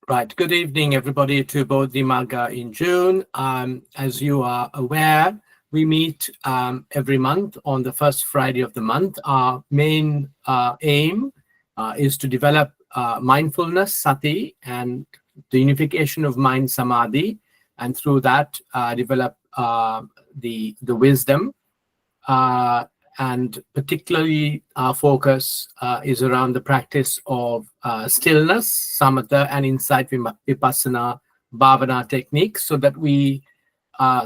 Right. Good evening, everybody, to BODHI MAGGA in June. As you are aware, we meet every month on the first Friday of the month. Our main aim is to develop mindfulness, sati, and the unification of mind, samadhi, and through that develop the wisdom. And particularly our focus is around the practice of stillness, samatha, and insight vipassana bhavana techniques, so that we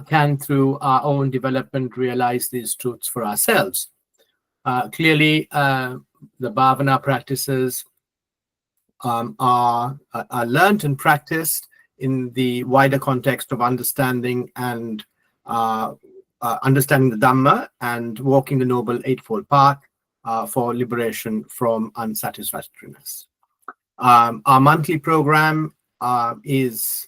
can, through our own development, realize these truths for ourselves. Clearly, the bhavana practices are learned and practiced in the wider context of understanding and understanding the Dhamma and walking the Noble Eightfold Path for liberation from unsatisfactoriness. Our monthly program is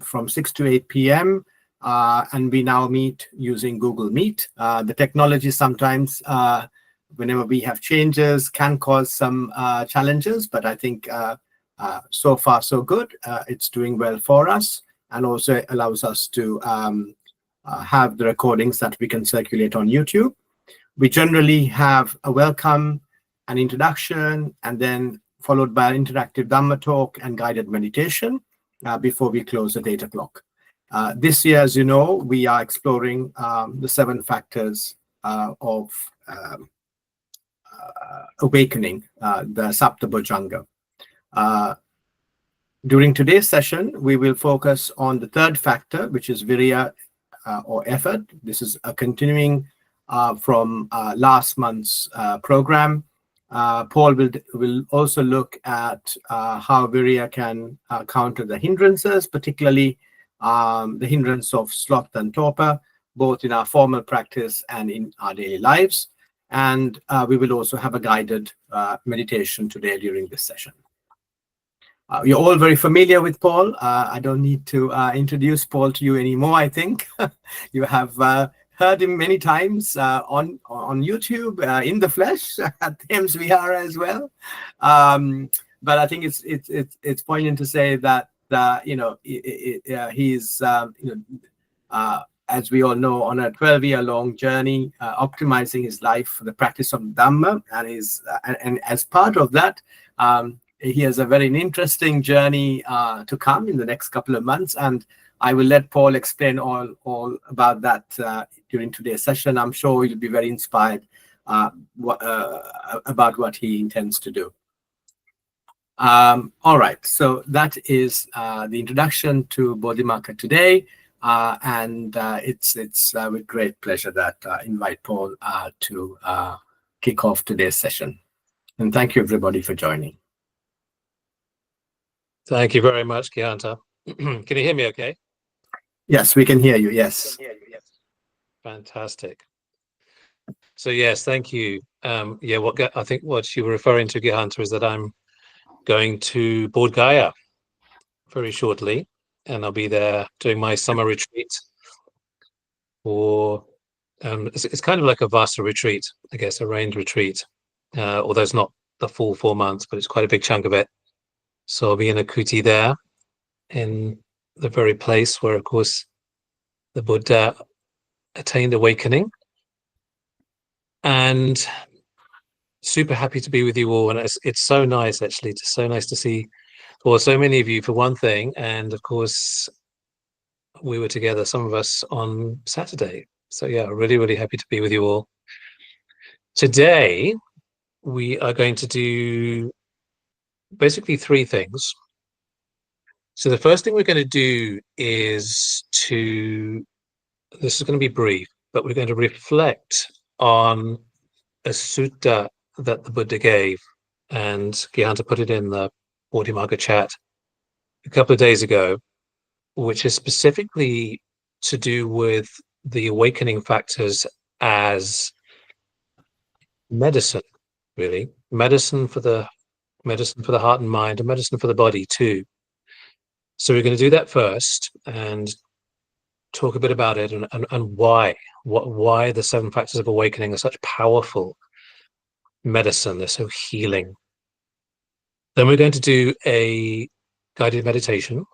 from 6 to 8 p.m. And we now meet using Google Meet. The technology sometimes, whenever we have changes, can cause some challenges, but I think so far so good. It's doing well for us, and also allows us to have the recordings that we can circulate on YouTube. We generally have a welcome, an introduction, and then followed by an interactive Dhamma talk and guided meditation before we close at 8 o'clock. This year, as you know, we are exploring the 7 factors of awakening, the Sapta Bojjhanga. During today's session, we will focus on the 3rd factor, which is Viriya, or effort. This is a continuing from last month's program. Paul will also look at how Viriya can counter the hindrances, particularly the hindrance of sloth and torpor, both in our formal practice and in our daily lives. And we will also have a guided meditation today during this session. You're all very familiar with Paul. I don't need to introduce Paul to you anymore, I think. You have heard him many times on YouTube, in the flesh, at Thames Vihara as well. But I think it's poignant to say that he's as we all know, on a 12-year-long journey, optimizing his life for the practice of Dhamma, and as part of that, he has a very interesting journey to come in the next couple of months, and I will let Paul explain all about that during today's session. I'm sure you'll be very inspired about what he intends to do. All right, so that is the introduction to BODHI MAGGA today, and it's with great pleasure that I invite Paul to kick off today's session. And thank you, everybody, for joining. Thank you very much, Kianta. Can you hear me okay? Yes, we can hear you, yes. Fantastic. So yes, thank you. Yeah, I think what you were referring to, Gihanta, is that I'm going to Bodh Gaya very shortly, and I'll be there doing my summer retreat. Or it's kind of like a Vasa retreat, I guess, a rained retreat, although it's not the full 4 months, but it's quite a big chunk of it. So I'll be in a kuti there, in the very place where, of course, the Buddha attained awakening. And super happy to be with you all. And it's so nice, actually. It's so nice to see, well, so many of you for one thing. And of course, we were together, some of us, on Saturday. So yeah, really, really happy to be with you all. Today, we are going to do basically 3 things. So the first thing we're going to do is this is going to be brief, but we're going to reflect on a sutta that the Buddha gave, and Gihanta put it in the BODHI MAGGA chat a couple of days ago, which is specifically to do with the awakening factors as medicine, really. Medicine for the heart and mind, and medicine for the body too. So we're going to do that first and talk a bit about it and why the 7 factors of awakening are such powerful medicine. They're so healing. Then we're going to do a guided meditation.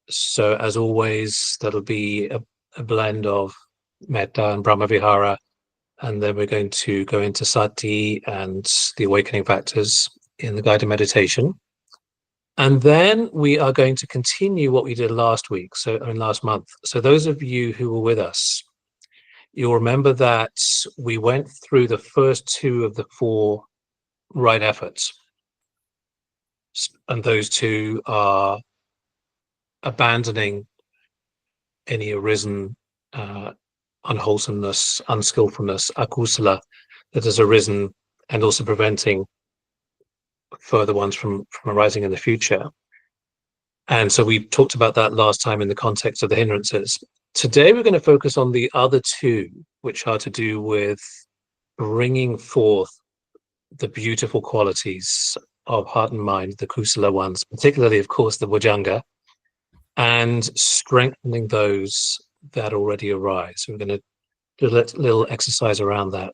So as always, that'll be a blend of metta and brahmavihara, and then we're going to go into sati and the awakening factors in the guided meditation. And then we are going to continue what we did last week, last month. So those of you who were with us, you'll remember that we went through the first two of the four right efforts. And those two are abandoning any arisen unwholesomeness, unskillfulness, akusala that has arisen, and also preventing further ones from arising in the future. And so we talked about that last time in the context of the hindrances. Today we're going to focus on the other two, which are to do with bringing forth the beautiful qualities of heart and mind, the kusala ones, particularly, of course, the Bojjhanga, and strengthening those that already arise. So we're going to do a little exercise around that.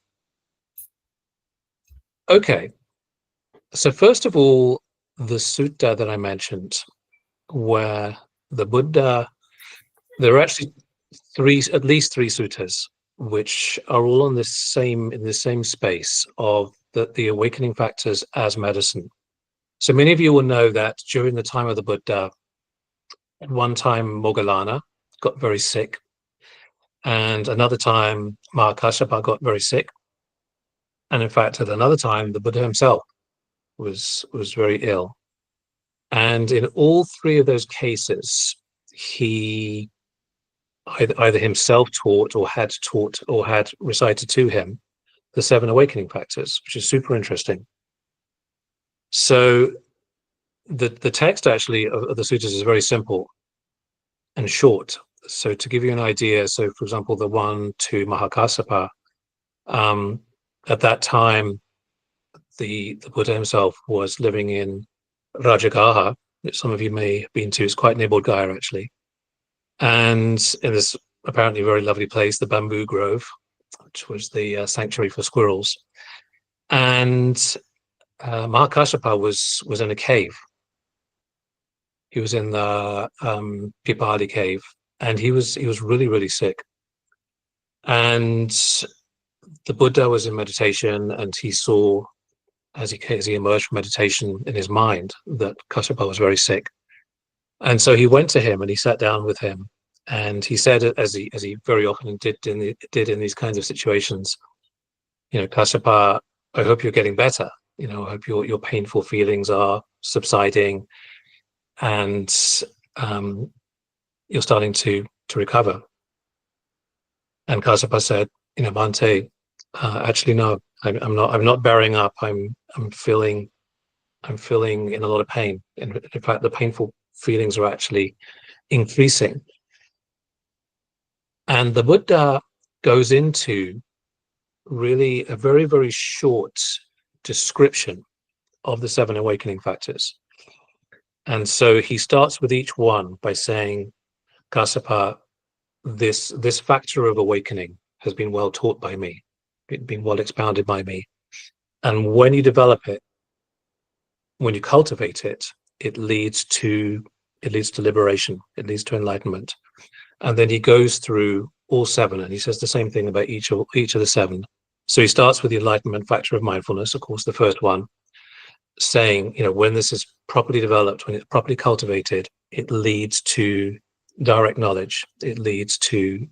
Okay, so first of all, the sutta that I mentioned, where the Buddha, there are actually at least three suttas, which are all in the same space of the awakening factors as medicine. So many of you will know that during the time of the Buddha, at one time Moggallana got very sick, and another time Mahakassapa got very sick, and in fact at another time the Buddha himself was very ill. And in all three of those cases, he either himself taught or had recited to him the 7 awakening factors, which is super interesting. So the text actually of the suttas is very simple and short. So to give you an idea, so for example, the one to Mahakassapa, at that time, the Buddha himself was living in Rajagaha, which some of you may have been to. It's quite near Bodh Gaya, actually. And in this apparently very lovely place, the bamboo grove, which was the sanctuary for squirrels. And Mahakassapa was in a cave. He was in the Pipali cave, and he was really, really sick. And the Buddha was in meditation, and he saw, as he emerged from meditation in his mind, that Kassapa was very sick. And so he went to him and he sat down with him, and he said, as he very often did in these kinds of situations, Kassapa, I hope you're getting better. I hope your painful feelings are subsiding, and you're starting to recover. And Kassapa said, Bhante, actually no, I'm not bearing up. I'm feeling in a lot of pain. In fact, the painful feelings are actually increasing. And the Buddha goes into really a very, very short description of the 7 awakening factors. And so he starts with each one by saying, Kassapa, this factor of awakening has been well taught by me, been well expounded by me. And when you develop it, when you cultivate it, it leads to liberation, it leads to enlightenment. And then he goes through all 7, and he says the same thing about each of the 7. So he starts with the enlightenment factor of mindfulness, of course, the first one, saying, when this is properly developed, when it's properly cultivated, it leads to direct knowledge, it leads to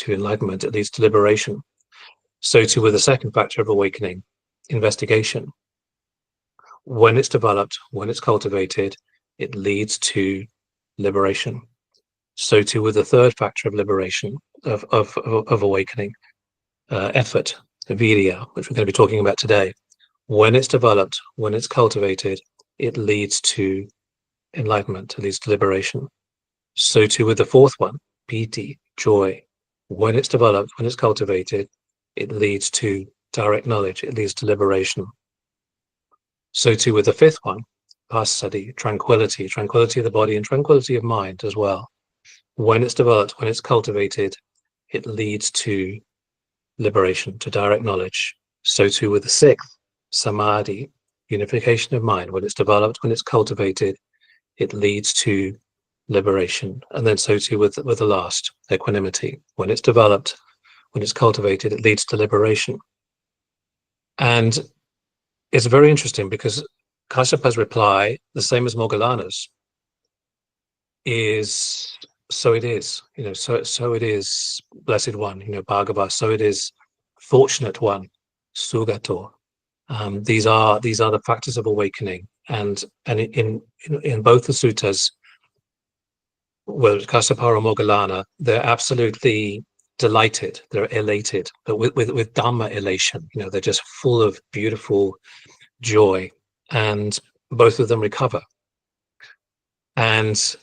enlightenment, it leads to liberation. So too with the second factor of awakening, investigation. When it's developed, when it's cultivated, it leads to liberation. So too with the third factor of liberation, of awakening, effort, Viriya, which we're going to be talking about today. When it's developed, when it's cultivated, it leads to enlightenment, it leads to liberation. So too with the fourth one, piti, joy. When it's developed, when it's cultivated, it leads to direct knowledge, it leads to liberation. So too with the fifth one, passaddhi, tranquility of the body and tranquility of mind as well. When it's developed, when it's cultivated, it leads to liberation, to direct knowledge. So too with the sixth, samadhi, unification of mind. When it's developed, when it's cultivated, it leads to liberation. And then so too with the last, equanimity. When it's developed, when it's cultivated, it leads to liberation. And it's very interesting because Kasyapa's reply, the same as Moggallana's, is so it is, so it is, blessed one, Bhagava, so it is, fortunate one, Sugato. These are the factors of awakening, and in both the suttas, well, Kassapa or Moggallana, they're absolutely delighted, they're elated, but with Dhamma elation, they're just full of beautiful joy, and both of them recover. And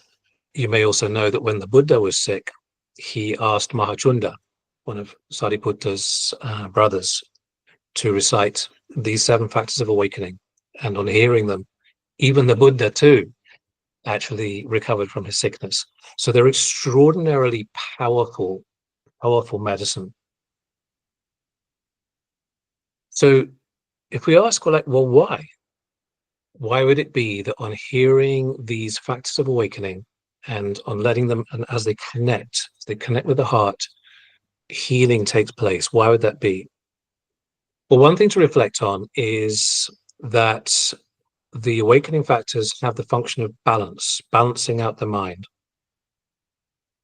you may also know that when the Buddha was sick, he asked Mahachunda, one of Sariputta's brothers, to recite these 7 factors of awakening. And on hearing them, even the Buddha too actually recovered from his sickness. So they're extraordinarily powerful medicine. So if we ask, well, why? Why would it be that on hearing these factors of awakening and on letting them, and as they connect with the heart, healing takes place? Why would that be? Well, one thing to reflect on is that the awakening factors have the function of balancing out the mind.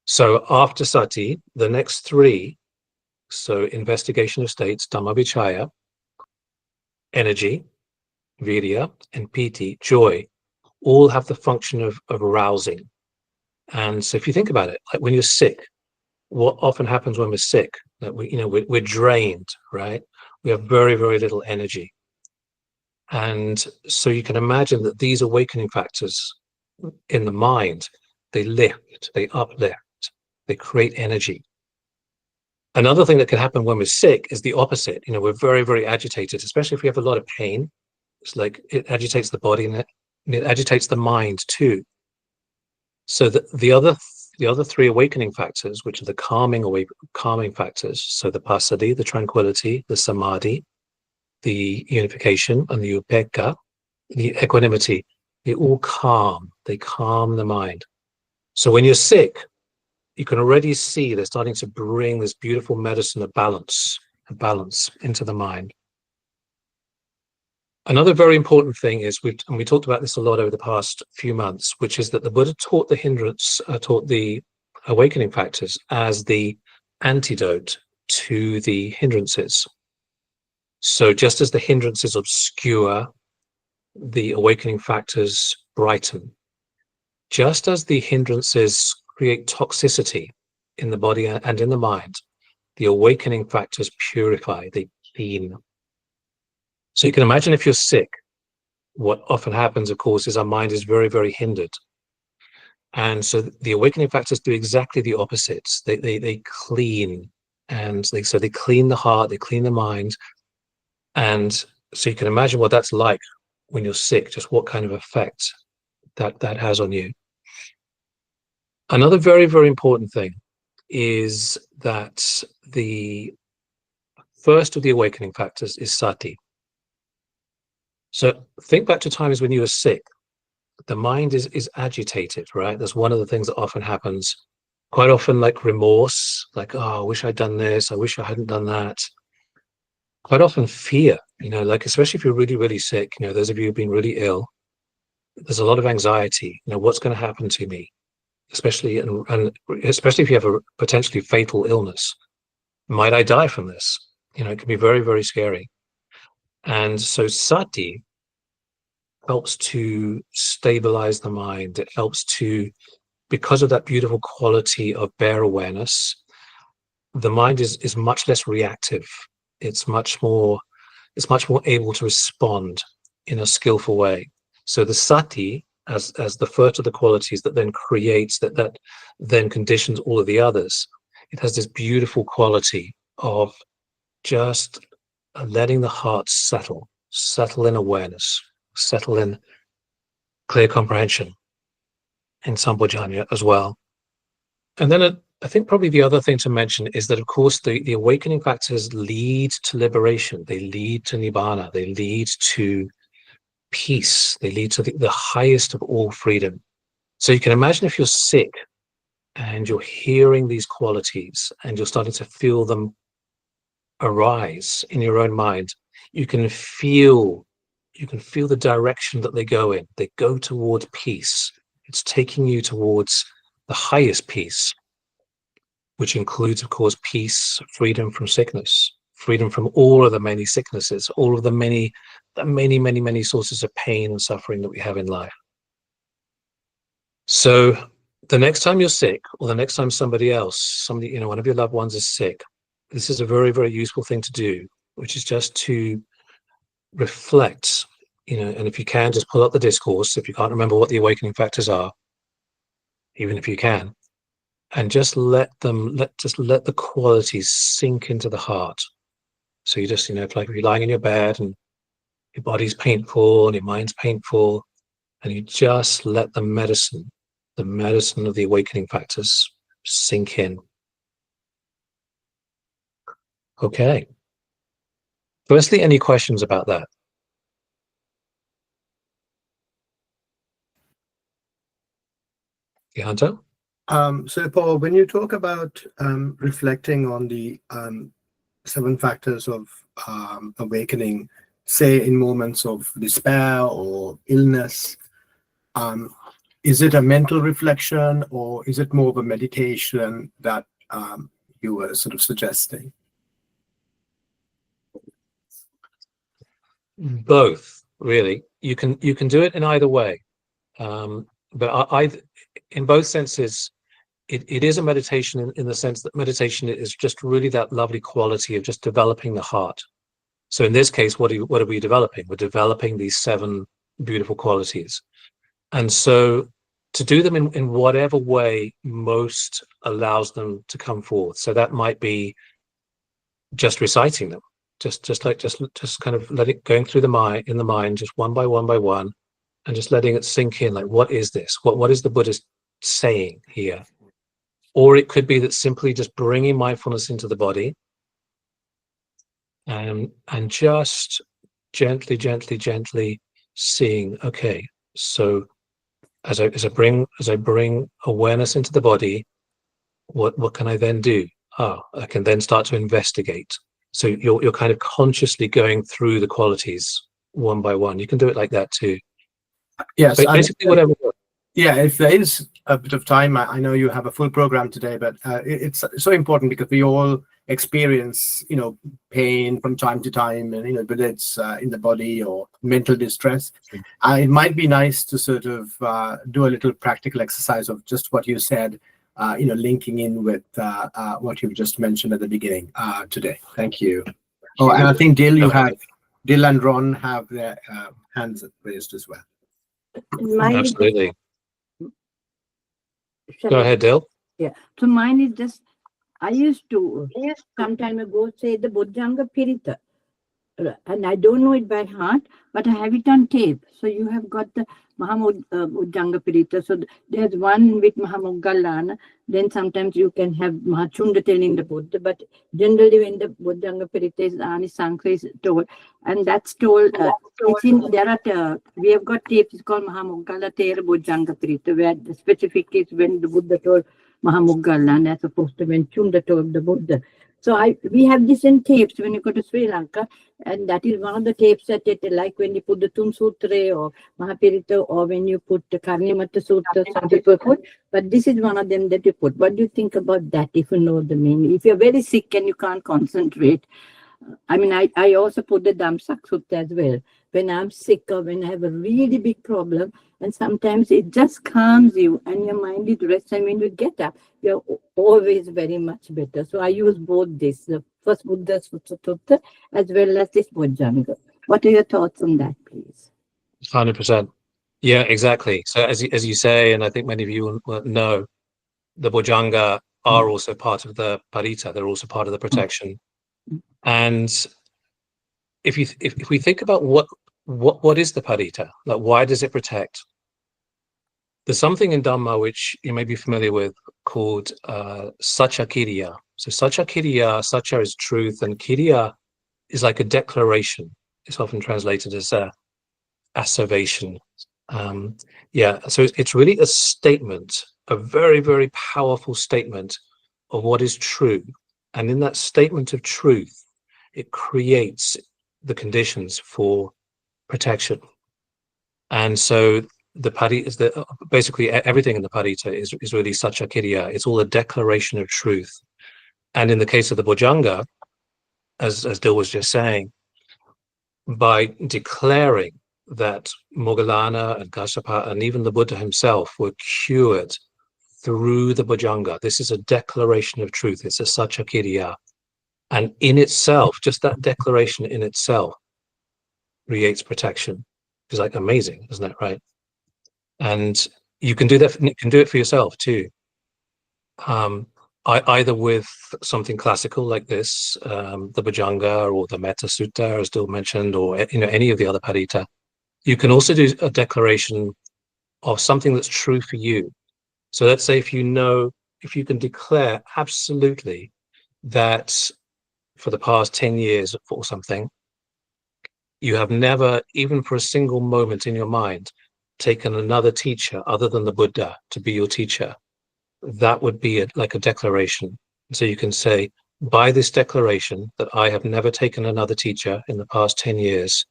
So after sati, the next 3, so investigation of states, Dhammavicaya, energy, Viriya, and piti, joy, all have the function of arousing. And so if you think about it, like when you're sick, what often happens when we're sick, that we're drained, right? We have very, very little energy. And so you can imagine that these awakening factors in the mind, they lift, they uplift, they create energy. Another thing that can happen when we're sick is the opposite. We're very, very agitated, especially if we have a lot of pain. It's like it agitates the body and it agitates the mind too. So the other 3 awakening factors, which are the calming factors, so the passaddhi, the tranquility, the samadhi, the unification, and the upekkha, the equanimity, they all calm. They calm the mind. So when you're sick, you can already see they're starting to bring this beautiful medicine of balance into the mind. Another very important thing is, and we talked about this a lot over the past few months, which is that the Buddha taught the awakening factors as the antidote to the hindrances. So just as the hindrances obscure, the awakening factors brighten. Just as the hindrances create toxicity in the body and in the mind, the awakening factors purify, they clean. So you can imagine if you're sick, what often happens, of course, is our mind is very, very hindered. And so the awakening factors do exactly the opposites. They clean, and they clean the heart, they clean the mind. And so you can imagine what that's like when you're sick, just what kind of effect that has on you. Another very, very important thing is that the first of the awakening factors is sati. So think back to times when you were sick. The mind is agitated, right? That's one of the things that often happens. Quite often, like remorse, like, oh, I wish I'd done this, I wish I hadn't done that. Quite often fear, like especially if you're really, really sick, those of you who've been really ill, there's a lot of anxiety, what's going to happen to me? Especially and especially if you have a potentially fatal illness. Might I die from this? It can be very, very scary. And so sati helps to stabilize the mind. It helps to, because of that beautiful quality of bare awareness, the mind is much less reactive. It's much more able to respond in a skillful way. So the sati, as the first of the qualities that then creates, that then conditions all of the others, it has this beautiful quality of just letting the heart settle in awareness, settle in clear comprehension, in Bojjhanga as well. And then I think probably the other thing to mention is that, of course, the awakening factors lead to liberation. They lead to nibbana. They lead to peace. They lead to the highest of all freedom. So you can imagine if you're sick and you're hearing these qualities and you're starting to feel them arise in your own mind, you can feel the direction that they go in. They go towards peace. It's taking you towards the highest peace, which includes, of course, peace, freedom from sickness, freedom from all of the many sicknesses, all of the many sources of pain and suffering that we have in life. So the next time you're sick, or the next time somebody, one of your loved ones is sick, this is a very, very useful thing to do, which is just to reflect, and if you can, just pull up the discourse. If you can't remember what the awakening factors are, even if you can, and just let the qualities sink into the heart. So you just, it's like if you're lying in your bed and your body's painful and your mind's painful, and you just let the medicine of the awakening factors sink in. Okay. Firstly, any questions about that? Yeah, Hunter? So Paul, when you talk about reflecting on the 7 factors of awakening, say in moments of despair or illness, is it a mental reflection, or is it more of a meditation that you were sort of suggesting? Both, really. You can do it in either way, but I in both senses, it is a meditation in the sense that meditation is just really that lovely quality of just developing the heart. So in this case, what are we developing? We're developing these 7 beautiful qualities. And so to do them in whatever way most allows them to come forth. So that might be just reciting them, just kind of let it going through the mind, just one by one, and just letting it sink in. Like, what is this? What is the Buddha saying here? Or it could be that simply just bringing mindfulness into the body, and just gently seeing. Okay, so as I bring awareness into the body, what can I then do? I can then start to investigate. So you're kind of consciously going through the qualities one by one. You can do it like that too. Yes, basically whatever. Yeah, if there is a bit of time, I know you have a full program today, but it's so important because we all experience, pain from time to time, and whether it's in the body or mental distress. It might be nice to sort of do a little practical exercise of just what you said, linking in with what you've just mentioned at the beginning today. Thank you. Oh, and I think Dill and Ron have their hands raised as well. Absolutely. Go ahead, Dill. Yeah. So mine is just, I used to some time ago say the Bojjhanga Pirita. And I don't know it by heart, but I have it on tape. So you have got the Bojjhanga Pirita. So there's one with Mahamoggallana. Then sometimes you can have Mahachunda telling the Buddha. But generally when the Bojjhanga Pirita is Anisankha is told, and that's told, we have got tapes, it's called Mahamoggalla Tera Bojjhanga Pirita, where the specific is when the Buddha told Mahamoggallana as opposed to when Chunda told the Buddha. So we have this in tapes when you go to Sri Lanka, and that is one of the tapes that like when you put the Tum Sutra or Mahapirita, or when you put the Karnimata Sutra, some people put, but this is one of them that you put. What do you think about that, if you know the meaning? If you're very sick and you can't concentrate, I mean, I also put the Dhammsak Sutta as well. When I'm sick or when I have a really big problem, and sometimes it just calms you and your mind is rest, and when you get up, you're always very much better. So I use both this, the first Buddha Sutta as well as this Bojjhanga. What are your thoughts on that, please? 100%. Yeah, exactly. So as you say, and I think many of you know, the Bojjhanga are also part of the Parita. They're also part of the protection. And if we think about what is the Parita, like why does it protect? There's something in Dhamma which you may be familiar with called Satcha Kiriya. So Satcha Kiriya, Satcha is truth, and Kiriya is like a declaration. It's often translated as asservation. Yeah, so it's really a statement, a very, very powerful statement of what is true. And in that statement of truth, it creates the conditions for protection. And so the pari is basically everything in the parita is really Sacha-kiriya. It's all a declaration of truth. And in the case of the Bojjhanga, as Dil was just saying, by declaring that Moggallana and Kassapa and even the Buddha himself were cured through the Bojjhanga. This is a declaration of truth. It's a Sacha-kiriya. And in itself, just that declaration in itself creates protection. It's like amazing, isn't that right? And you can do that. You can do it for yourself too. Either with something classical like this, the Bojjhanga or the Metta Sutta, as Dill mentioned, or any of the other parita. You can also do a declaration of something that's true for you. So let's say if you can declare absolutely that for the past 10 years or something, you have never, even for a single moment in your mind, taken another teacher other than the Buddha to be your teacher. That would be like a declaration. So you can say, by this declaration that I have never taken another teacher in the past 10 years,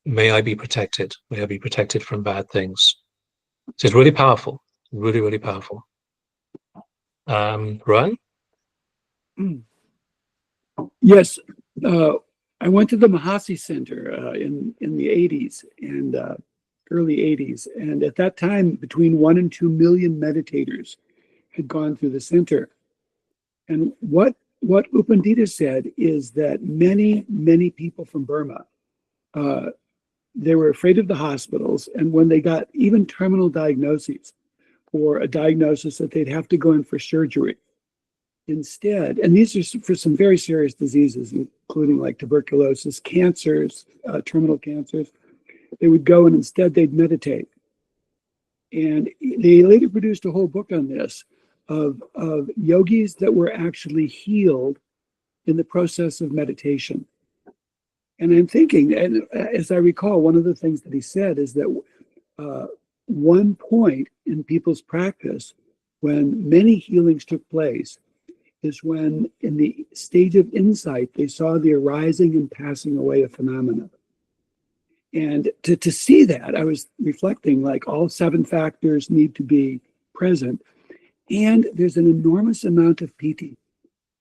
may I be protected. May I be protected from bad things. So it's really powerful, really, really powerful. Rowan? Yes, I went to the Mahasi Center in the 80s and early 80s. And at that time, between 1 and 2 million meditators had gone through the center. And what U Pandita said is that many people from Burma, they were afraid of the hospitals. And when they got even terminal diagnoses or a diagnosis that they'd have to go in for surgery, instead, and these are for some very serious diseases, including like tuberculosis, cancers, terminal cancers, they would go and instead they'd meditate. And they later produced a whole book on this of yogis that were actually healed in the process of meditation. And I'm thinking, and as I recall, one of the things that he said is that one point in people's practice when many healings took place is when, in the stage of insight, they saw the arising and passing away of phenomena. And to see that, I was reflecting like all 7 factors need to be present. And there's an enormous amount of piti,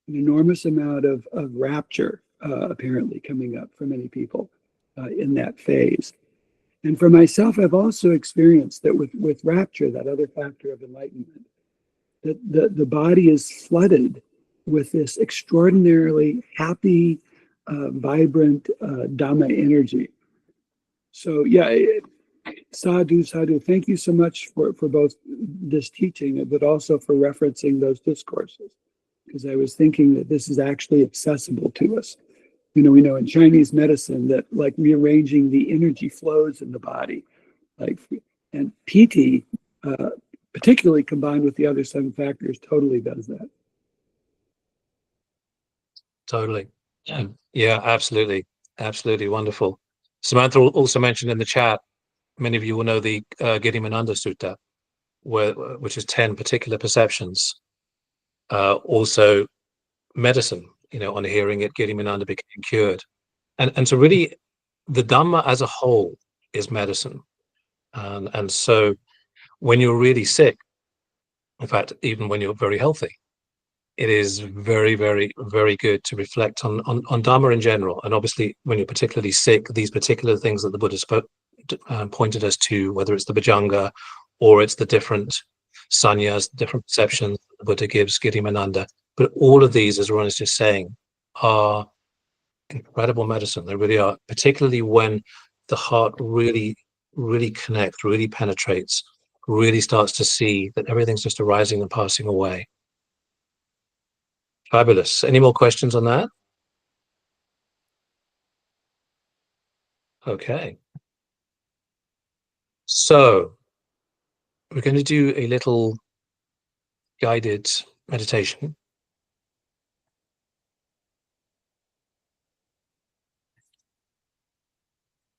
an enormous amount of rapture, apparently coming up for many people in that phase. And for myself, I've also experienced that with rapture, that other factor of enlightenment, that the body is flooded with this extraordinarily happy, vibrant Dhamma energy. So yeah, sadhu, sadhu. Thank you so much for both this teaching, but also for referencing those discourses, because I was thinking that this is actually accessible to us. We know in Chinese medicine that like rearranging the energy flows in the body, like, and PT, particularly combined with the other 7 factors, totally does that. Totally. Yeah, absolutely. Absolutely wonderful. Samantha also mentioned in the chat, many of you will know the Girimananda Sutta, which is 10 particular perceptions. Also medicine, on hearing it, Girimananda became cured. And so really the Dhamma as a whole is medicine. And so when you're really sick, in fact, even when you're very healthy, it is very, very, very good to reflect on Dhamma in general. And obviously, when you're particularly sick, these particular things that the Buddha pointed us to, whether it's the Bojjhanga or it's the different sannyas, different perceptions the Buddha gives Girimananda. But all of these, as Ron is just saying, are incredible medicine. They really are, particularly when the heart really, really connects, really penetrates, really starts to see that everything's just arising and passing away. Fabulous. Any more questions on that? Okay. So we're going to do a little guided meditation.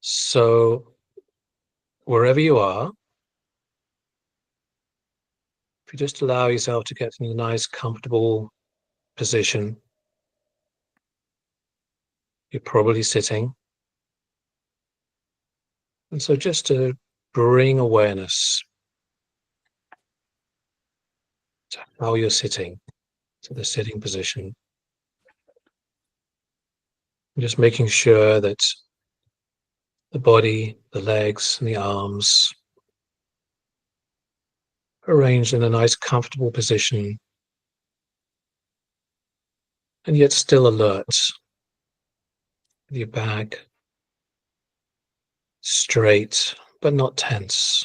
So wherever you are, if you just allow yourself to get in a nice, comfortable position, you're probably sitting. And so just to bring awareness to how you're sitting, to the sitting position. Just making sure that the body, the legs, and the arms are arranged in a nice, comfortable position, and yet still alert, with your back straight but not tense,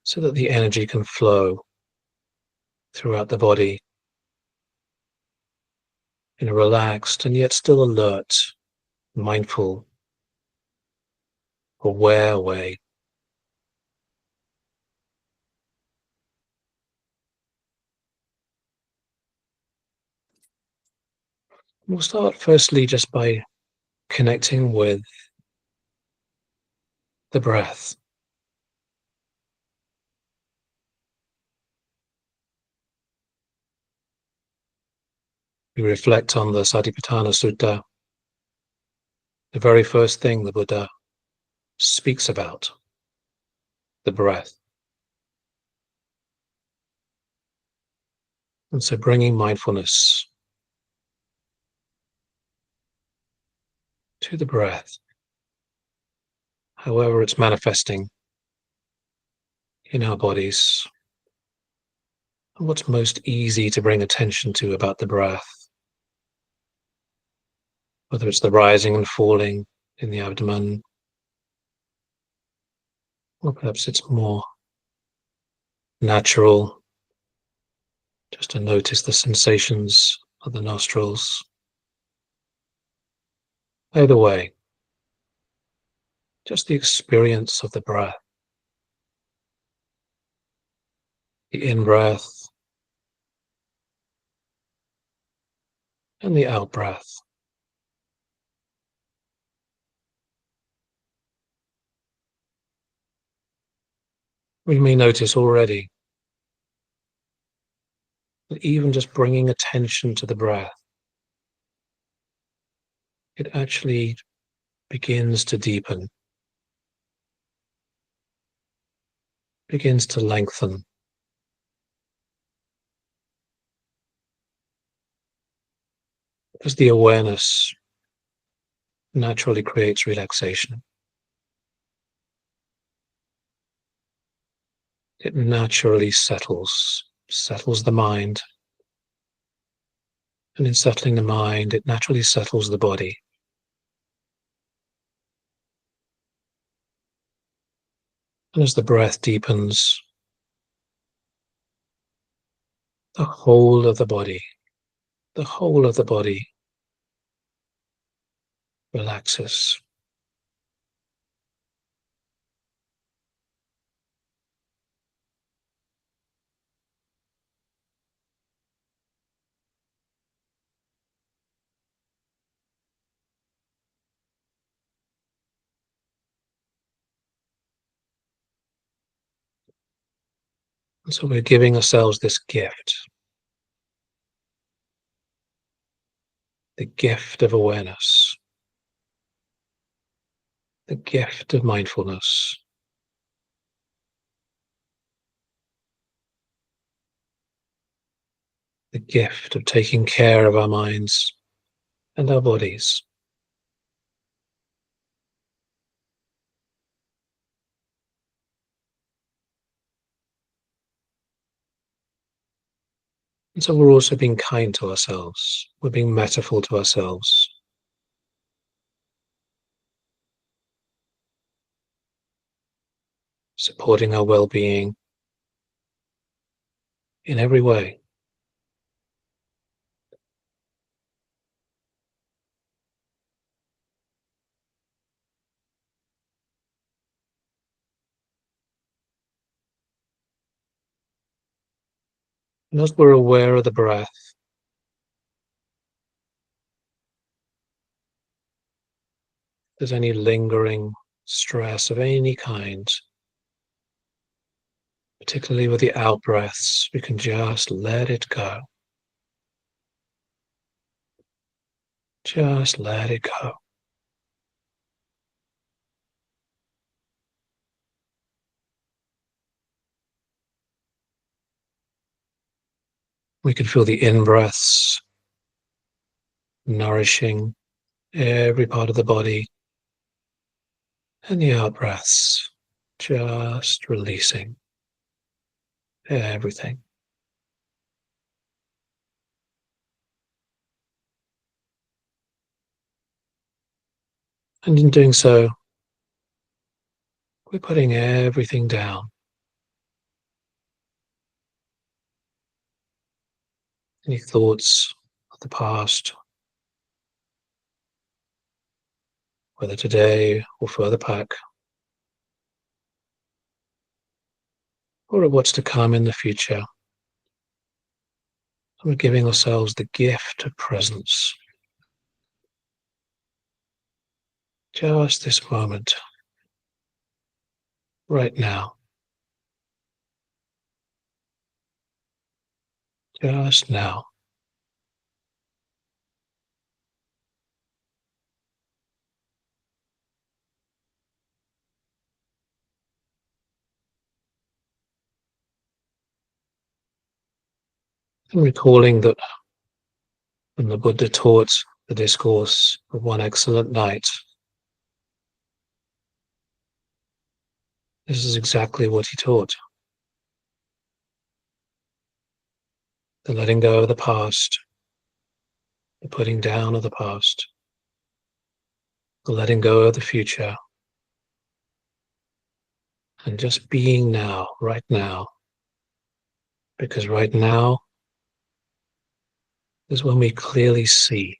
so that the energy can flow throughout the body in a relaxed and yet still alert, mindful, aware way. We'll start firstly just by connecting with the breath. We reflect on the Satipatthana Sutta, the very first thing the Buddha speaks about, the breath. And so bringing mindfulness to the breath, however it's manifesting in our bodies, and what's most easy to bring attention to about the breath, whether it's the rising and falling in the abdomen, or perhaps it's more natural, just to notice the sensations of the nostrils. Either way, just the experience of the breath, the in-breath and the out-breath. We may notice already that even just bringing attention to the breath, it actually begins to deepen, begins to lengthen. As the awareness naturally creates relaxation. It naturally settles the mind. And in settling the mind, it naturally settles the body. And as the breath deepens, the whole of the body relaxes. And so we're giving ourselves this gift, the gift of awareness, the gift of mindfulness, the gift of taking care of our minds and our bodies. And so we're also being kind to ourselves. We're being merciful to ourselves. Supporting our well-being in every way. And as we're aware of the breath, if there's any lingering stress of any kind, particularly with the out breaths, we can just let it go. Just let it go. We can feel the in-breaths nourishing every part of the body, and the out-breaths just releasing everything. And in doing so, we're putting everything down. Any thoughts of the past, whether today or further back, or of what's to come in the future. And we're giving ourselves the gift of presence. Just this moment, right now. Just now. And recalling that when the Buddha taught the discourse of one excellent night, this is exactly what he taught. The letting go of the past, the putting down of the past, the letting go of the future, and just being now, right now. Because right now is when we clearly see.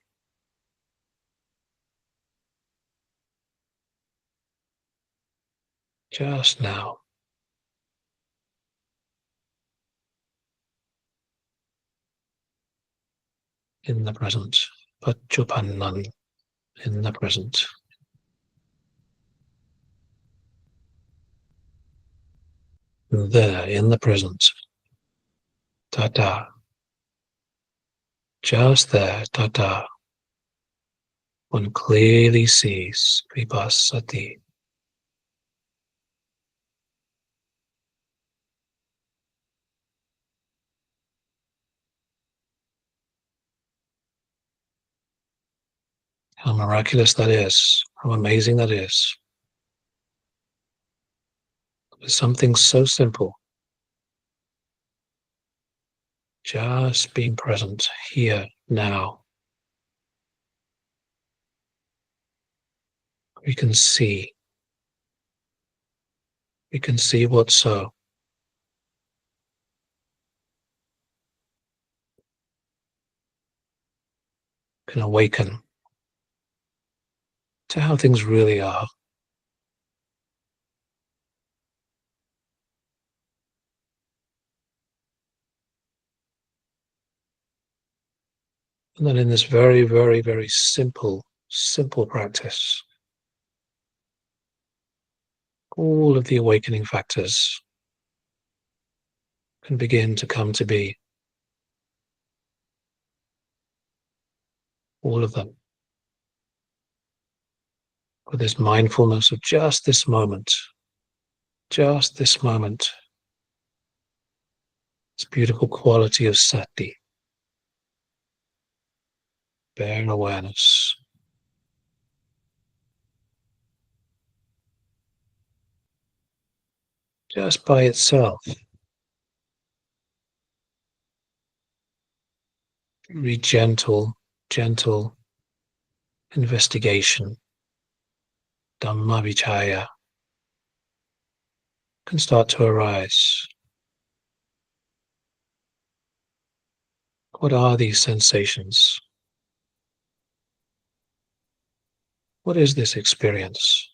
Just now. In the present. Pachupannan. In the present. There, in the present. Tata. Just there, tata. One clearly sees vipassati. How miraculous that is. How amazing that is. With something so simple. Just being present here, now. We can see. We can see what's so. Can awaken to how things really are. And then in this very, very, very simple practice, all of the awakening factors can begin to come to be. All of them. With this mindfulness of just this moment. Just this moment. This beautiful quality of sati. Bare awareness. Just by itself. Very gentle investigation. Dhamma vichaya can start to arise. What are these sensations? What is this experience?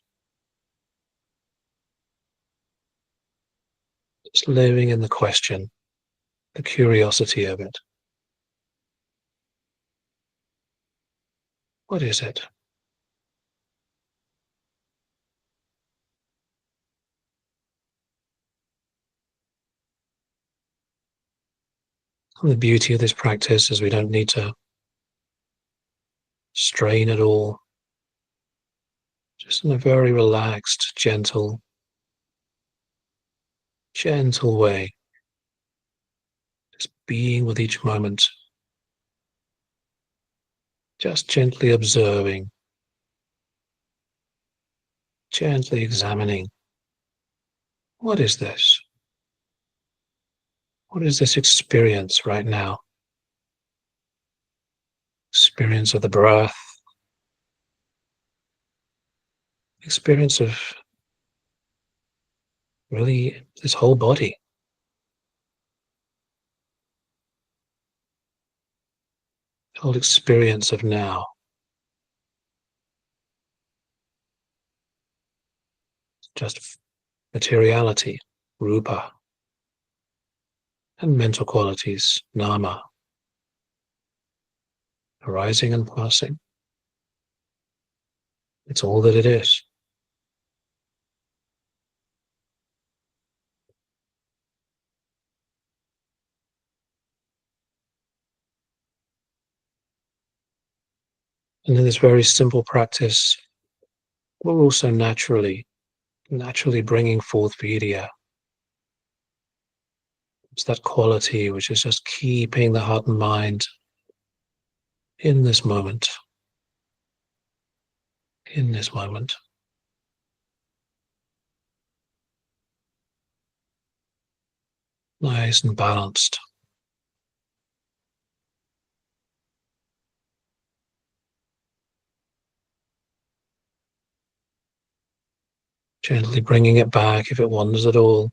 Just living in the question, the curiosity of it. What is it? And the beauty of this practice is we don't need to strain at all. Just in a very relaxed, gentle way. Just being with each moment. Just gently observing. Gently examining. What is this? What is this experience right now? Experience of the breath. Experience of really this whole body. The whole experience of now. Just materiality, rupa, and mental qualities, nama, arising and passing. It's all that it is. And in this very simple practice, we're also naturally bringing forth Viriya. It's that quality which is just keeping the heart and mind in this moment. In this moment. Nice and balanced. Gently bringing it back if it wanders at all.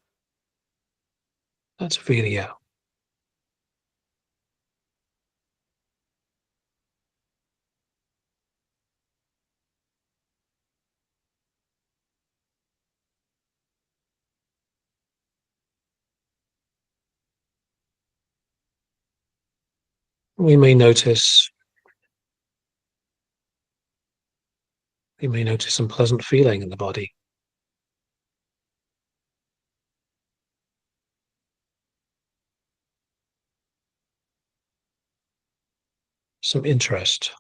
That's Viriya. We may notice some pleasant feeling in the body. Some interest.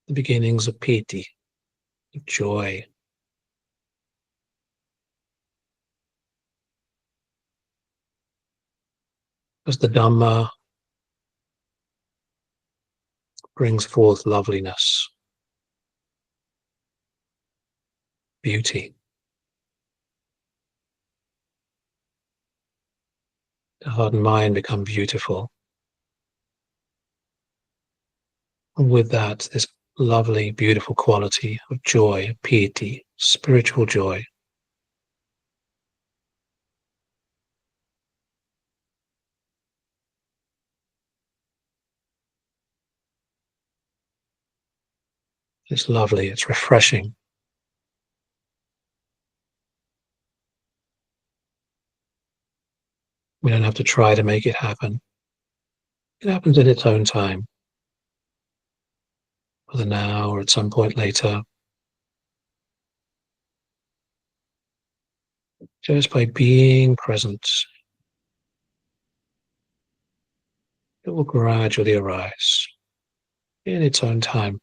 The beginnings of piti, of joy. As the Dhamma brings forth loveliness, beauty. The heart and mind become beautiful. And with that, this lovely, beautiful quality of joy, piti, spiritual joy. It's lovely, it's refreshing. We don't have to try to make it happen. It happens in its own time. Whether now or at some point later. Just by being present, it will gradually arise in its own time.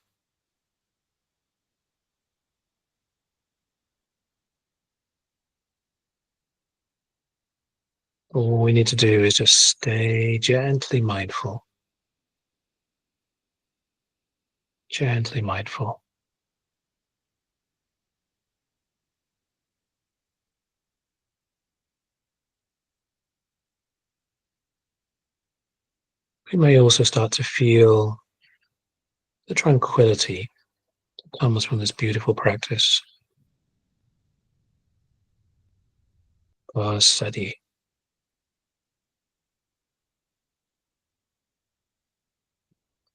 All we need to do is just stay gently mindful. Gently mindful. We may also start to feel the tranquility that comes from this beautiful practice. Steady.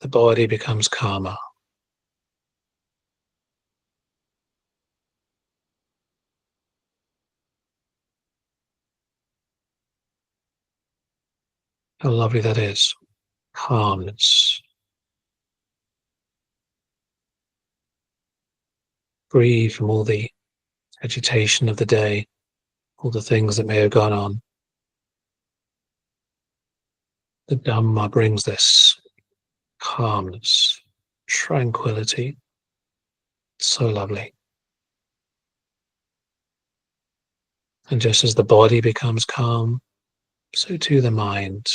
The body becomes calmer. How lovely that is. Calmness. Free from all the agitation of the day, all the things that may have gone on. The Dhamma brings this calmness, tranquility. So lovely. And just as the body becomes calm, so too the mind.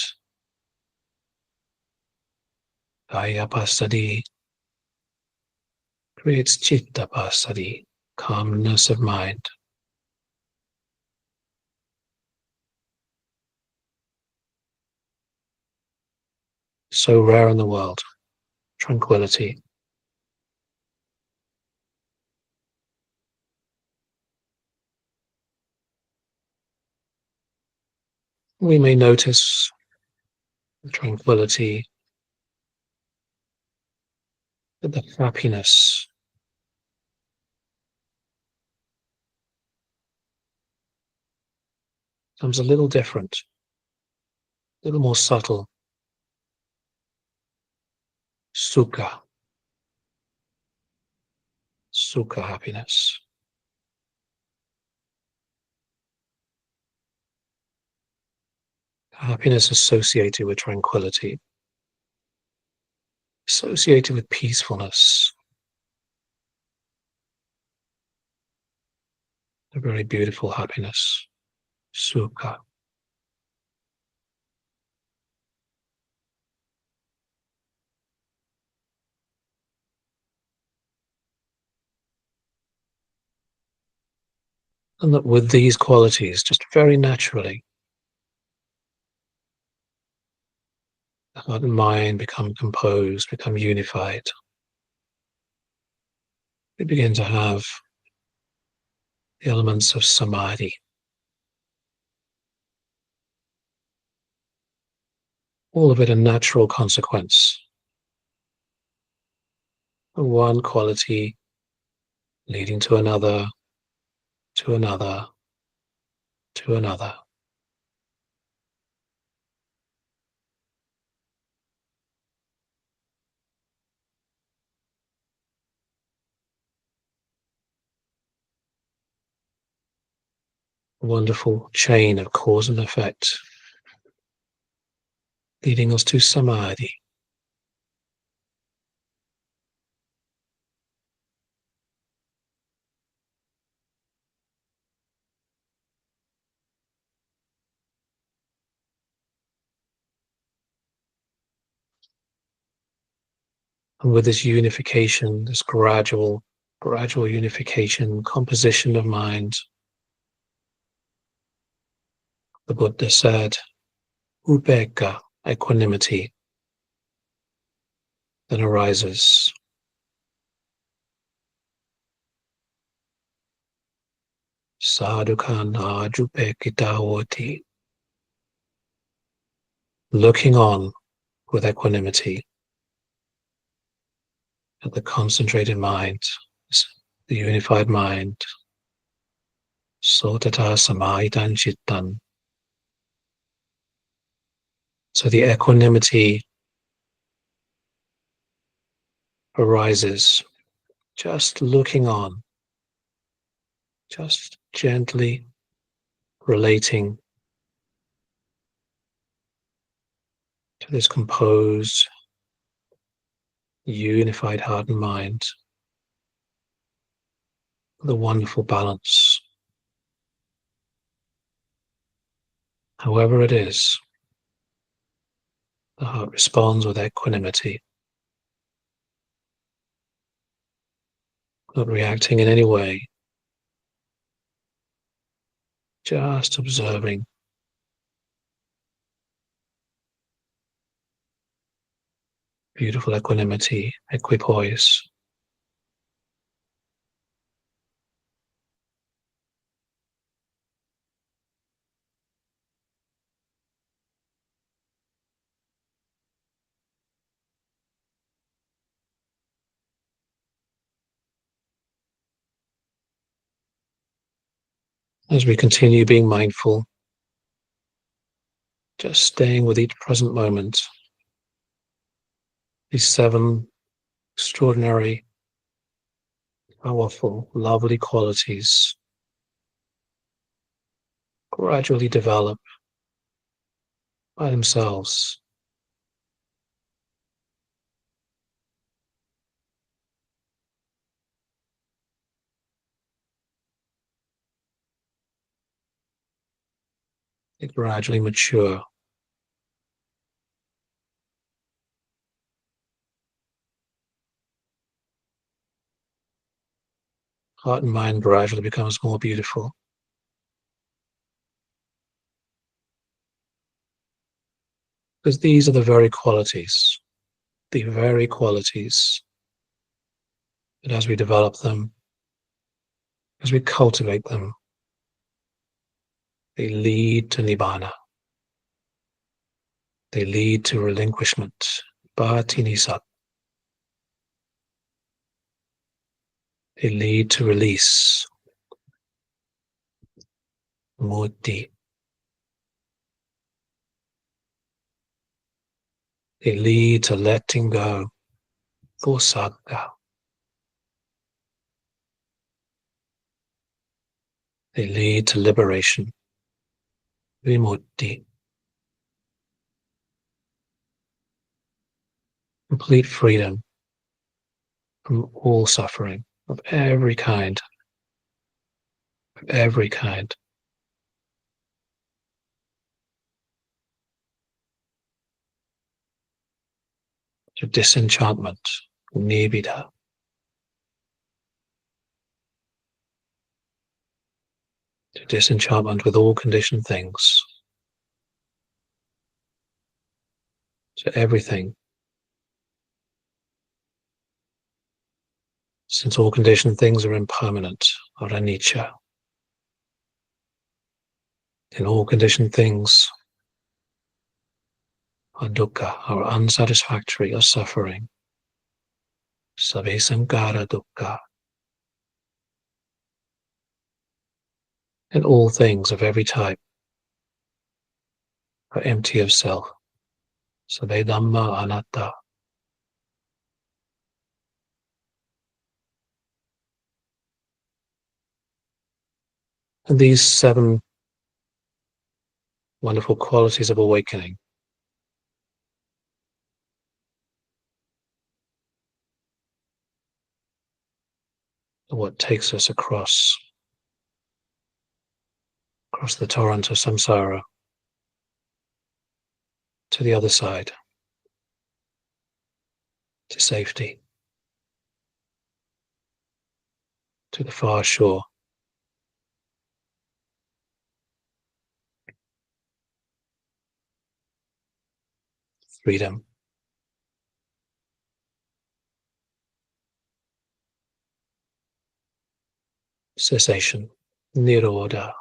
Kayapasadi creates chittapasadi, calmness of mind. So rare in the world, tranquility. We may notice the tranquility, but the happiness becomes a little different, a little more subtle. Sukha. Sukha happiness. Happiness associated with tranquility, associated with peacefulness. A very beautiful happiness. Sukha. And that with these qualities, just very naturally, the heart and mind become composed, become unified. We begin to have the elements of samadhi. All of it a natural consequence of one quality leading to another, to another, to another. A wonderful chain of cause and effect leading us to samadhi. And with this unification, this gradual unification, composition of mind, the Buddha said, upekkha, equanimity, then arises. Sadhukan ajupekkita hoti. Looking on with equanimity at the concentrated mind, the unified mind. Sotata samahitan chittan. So the equanimity arises just looking on, just gently relating to this composed, unified heart and mind, the wonderful balance. However it is, the heart responds with equanimity, not reacting in any way, just observing. Beautiful equanimity, equipoise. As we continue being mindful, just staying with each present moment, these 7 extraordinary, powerful, lovely qualities gradually develop by themselves. They gradually mature. Heart and mind gradually becomes more beautiful. Because these are the very qualities that as we develop them, as we cultivate them, they lead to nibbana. They lead to relinquishment, bhatinisat. They lead to release, muddi. They lead to letting go, Bojjhanga. They lead to liberation, vimutti. Complete freedom from all suffering of every kind, of every kind. To disenchantment, nibbida. To disenchantment with all conditioned things. To everything. Since all conditioned things are impermanent, are anicca. And all conditioned things are dukkha, are unsatisfactory, are suffering. Sabbe sankara dukkha. And all things of every type are empty of self. Sabbe dhamma anatta. And these 7 wonderful qualities of awakening are what takes us across the torrent of samsara to the other side, to safety, to the far shore. Freedom. Cessation. Nirodha.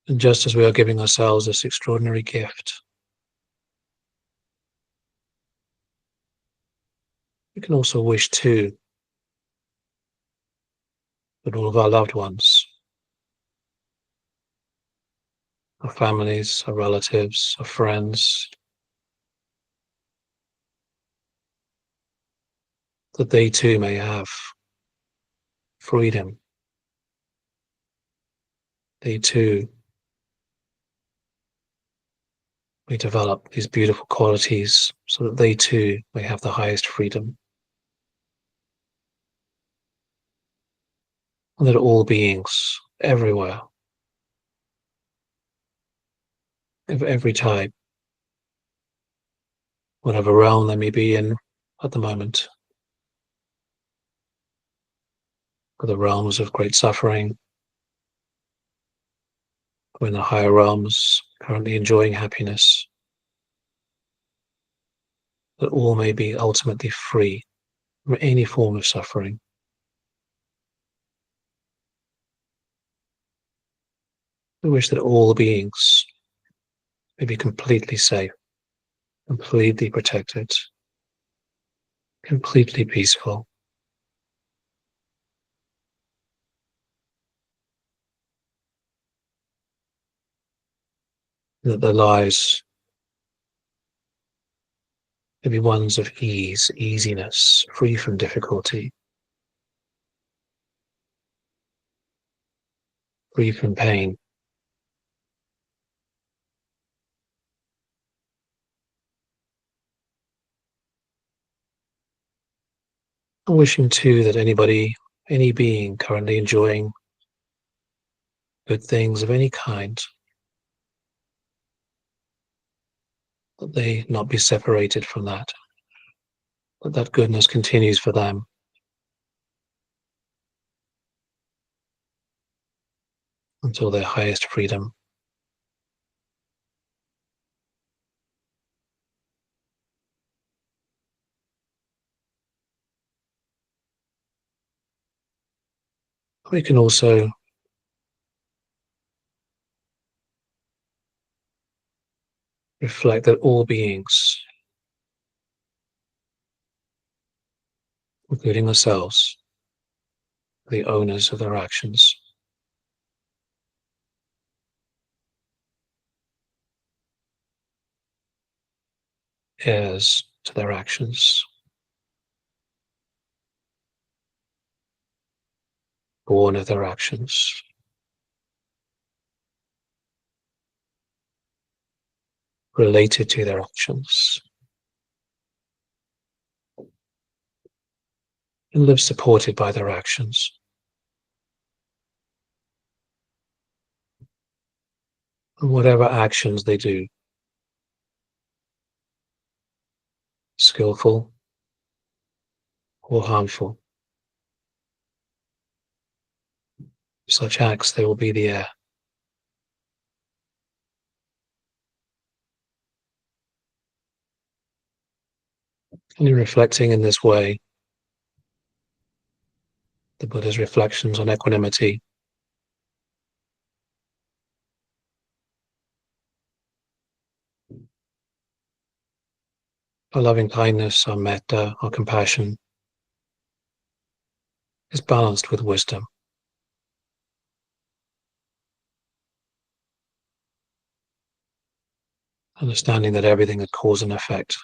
And just as we are giving ourselves this extraordinary gift, we can also wish too that all of our loved ones, our families, our relatives, our friends, that they too may have freedom. They too may develop these beautiful qualities so that they too may have the highest freedom. And that all beings everywhere, of every type, whatever realm they may be in at the moment, or the realms of great suffering, or in the higher realms currently enjoying happiness, that all may be ultimately free from any form of suffering. We wish that all beings may be completely safe, completely protected, completely peaceful. that their lives may be ones of ease, easiness, free from difficulty, free from pain. I'm wishing too that any being currently enjoying good things of any kind, that they not be separated from that goodness continues for them until their highest freedom. We can also reflect that all beings, including ourselves, are the owners of their actions. Heirs to their actions, born of their actions, related to their actions, and live supported by their actions. And whatever actions they do, skillful or harmful, such acts they will be the heir. And in reflecting in this way, the Buddha's reflections on equanimity, our loving kindness, our metta, our compassion, is balanced with wisdom. Understanding that everything is cause and effect.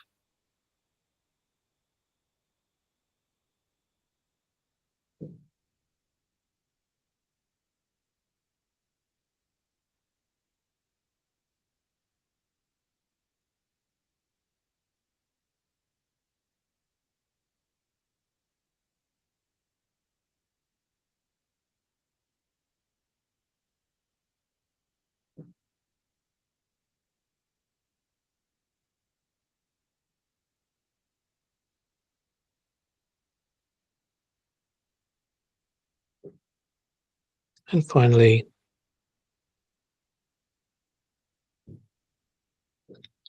And finally,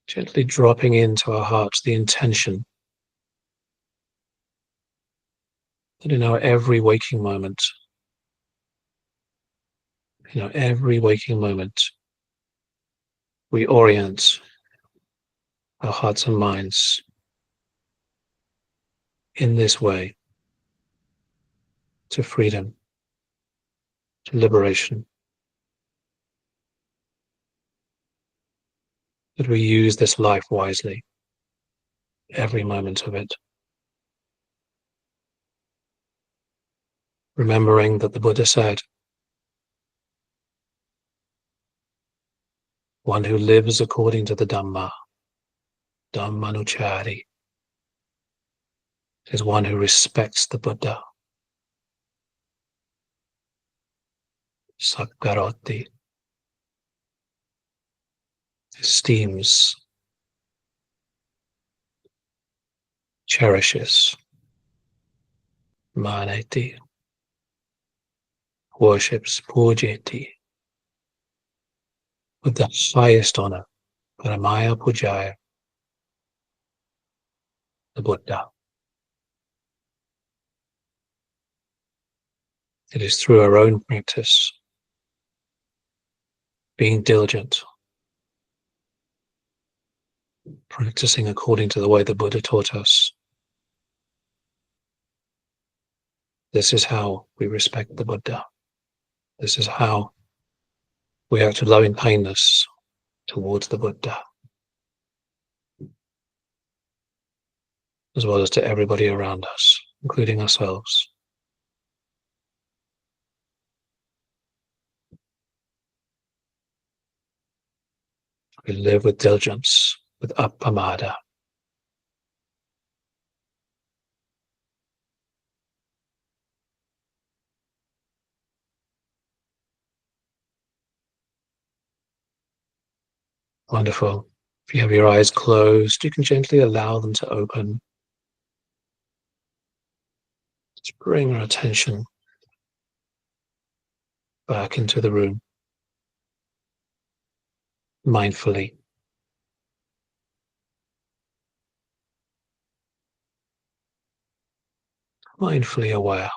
gently dropping into our hearts the intention that in our every waking moment, we orient our hearts and minds in this way to freedom, to liberation. That we use this life wisely, every moment of it. Remembering that the Buddha said, one who lives according to the Dhamma, Dhammanuchari, is one who respects the Buddha. Sakkaroti, esteems, cherishes, maneti, worships, pujeti, with the highest honor, Paramaya Pujaya, the Buddha. It is through our own practice, being diligent, practicing according to the way the Buddha taught us. This is how we respect the Buddha. This is how we act with loving kindness towards the Buddha, as well as to everybody around us, including ourselves. We live with diligence, with appamada. Wonderful. If you have your eyes closed, you can gently allow them to open. Just bring our attention back into the room, mindfully. Mindfully aware.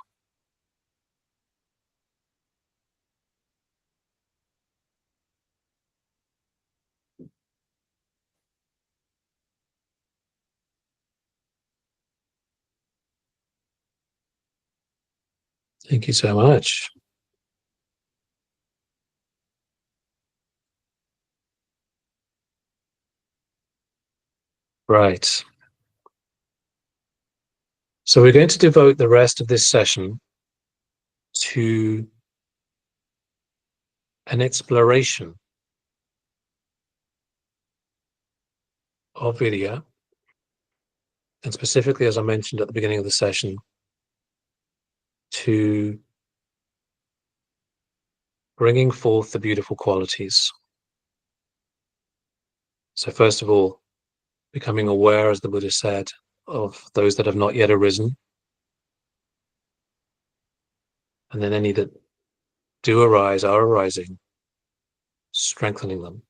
Thank you so much. Right. So we're going to devote the rest of this session to an exploration of Viriya, and specifically, as I mentioned at the beginning of the session, to bringing forth the beautiful qualities. So first of all, becoming aware, as the Buddha said, of those that have not yet arisen, and then any that do arise, are arising, strengthening them.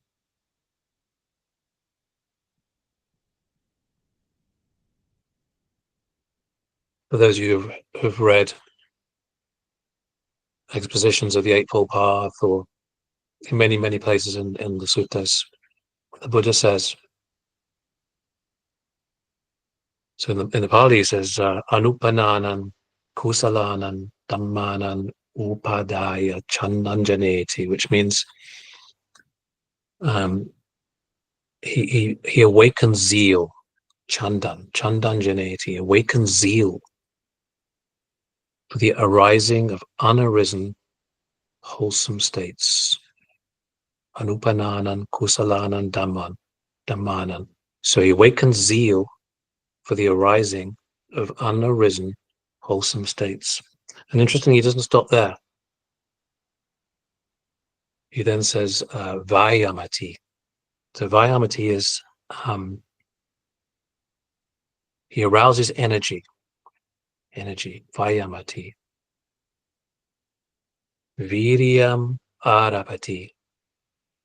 For those of you who've read expositions of the Eightfold Path, or in many, many places in the suttas, the Buddha says, so in the Pali he says, Anupananan kusalanan dhammanan upadaya chandanjaneti, which means he awakens zeal, chandanjaneti, awakens zeal for the arising of unarisen wholesome states. Anupananan kusalanan dhammanan. So he awakens zeal for the arising of unarisen wholesome states. And interestingly, he doesn't stop there. He then says vayamati. So vayamati is he arouses energy, vayamati. Viryam arapati.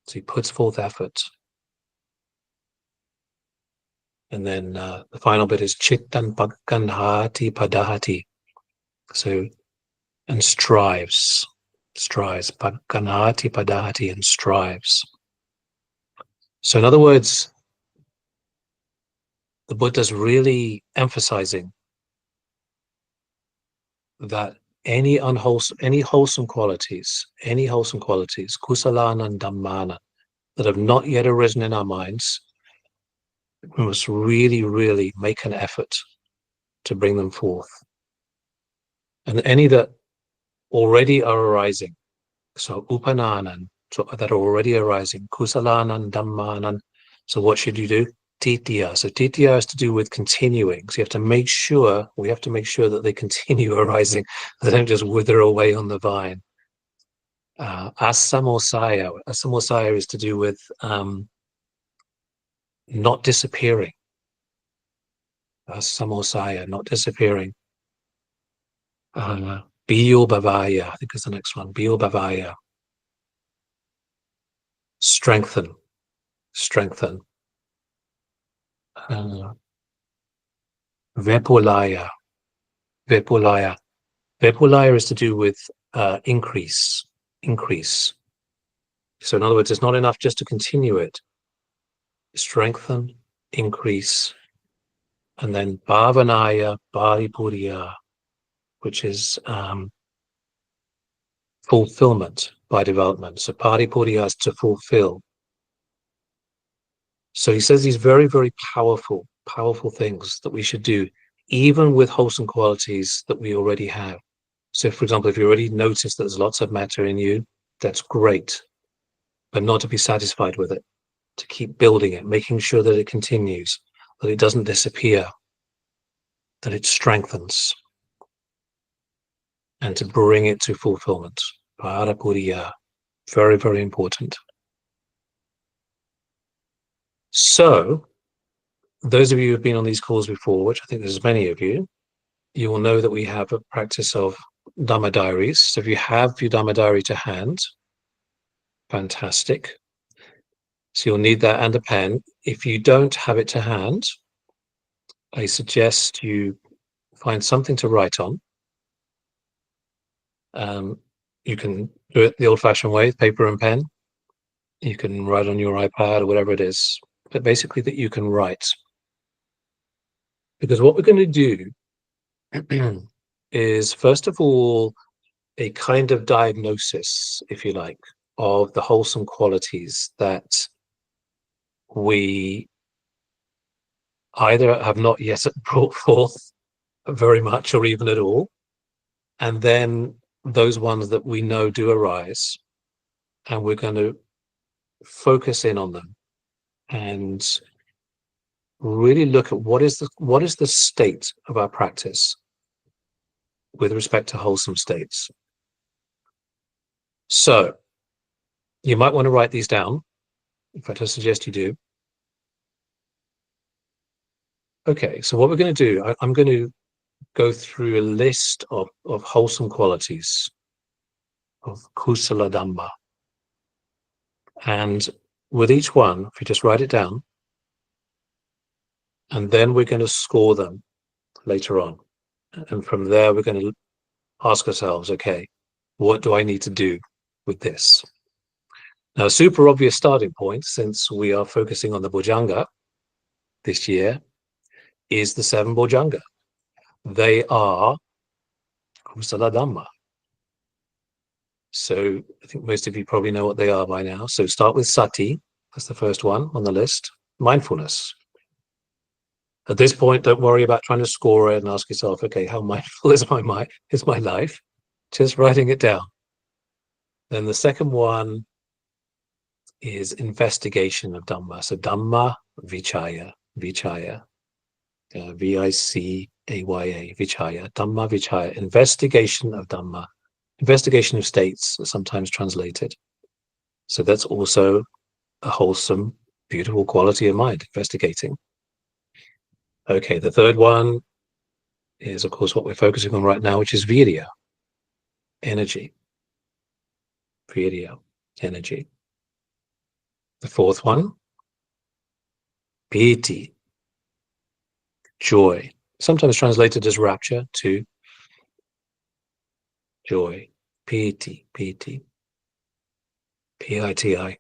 So he puts forth effort. And then the final bit is chittan pagganhati padahati. So, and strives, pagganhati padahati, and strives. So in other words, the Buddha's really emphasizing that any wholesome qualities, kusalana and dhammana, that have not yet arisen in our minds, we must really, really make an effort to bring them forth. And any that already are arising, so upananan, so that are already arising, kusalanan, dhammanan, so what should you do? Titiya. So titiya is to do with continuing. So we have to make sure that they continue arising. They don't just wither away on the vine. Asamosaya. Asamosaya is to do with not disappearing. Asamosaya, not disappearing. Bhavaya, I think is the next one. Bhavaya. Strengthen. Vipulaya. Vipulaya is to do with increase. So in other words, it's not enough just to continue it. Strengthen, increase, and then bhavanaya, paripurya, which is fulfillment by development. So paripurya is to fulfill. So he says these very, very powerful, powerful things that we should do, even with wholesome qualities that we already have. So, for example, if you already notice that there's lots of matter in you, that's great, but not to be satisfied with it, to keep building it, making sure that it continues, that it doesn't disappear, that it strengthens, and to bring it to fulfillment. Parapuriya, very, very important. So, those of you who have been on these calls before, which I think there's many of you, you will know that we have a practice of Dhamma diaries. So if you have your Dhamma diary to hand, fantastic. So you'll need that and a pen. If you don't have it to hand, I suggest you find something to write on. You can do it the old-fashioned way, paper and pen. You can write on your iPad or whatever it is, but basically that you can write. Because what we're going to do is, first of all, a kind of diagnosis, if you like, of the wholesome qualities that we either have not yet brought forth very much or even at all, and then those ones that we know do arise, and we're going to focus in on them and really look at what is the state of our practice with respect to wholesome states. So you might want to write these down. In fact, I suggest you do. Okay, so what we're going to do, I'm going to go through a list of wholesome qualities, of kusala dhamma. And with each one, if you just write it down, and then we're going to score them later on. And from there, we're going to ask ourselves, okay, what do I need to do with this? Now, a super obvious starting point, since we are focusing on the Bojjhanga this year, is the 7 Bojjhanga. They are kusala dhamma. So I think most of you probably know what they are by now. So start with sati. That's the first one on the list. Mindfulness. At this point, don't worry about trying to score it and ask yourself, okay, how mindful is my life? Just writing it down. Then the second one is investigation of Dhamma. So Dhamma Vichaya, Vichaya, Vicaya, Vichaya, Dhamma Vichaya, investigation of Dhamma, investigation of states, sometimes translated. So that's also a wholesome, beautiful quality of mind, investigating. Okay, the third one is, of course, what we're focusing on right now, which is Viriya, energy. Viriya, energy. The fourth one, piti, joy. Sometimes translated as rapture too. Joy, piti, piti, P-I-T-I.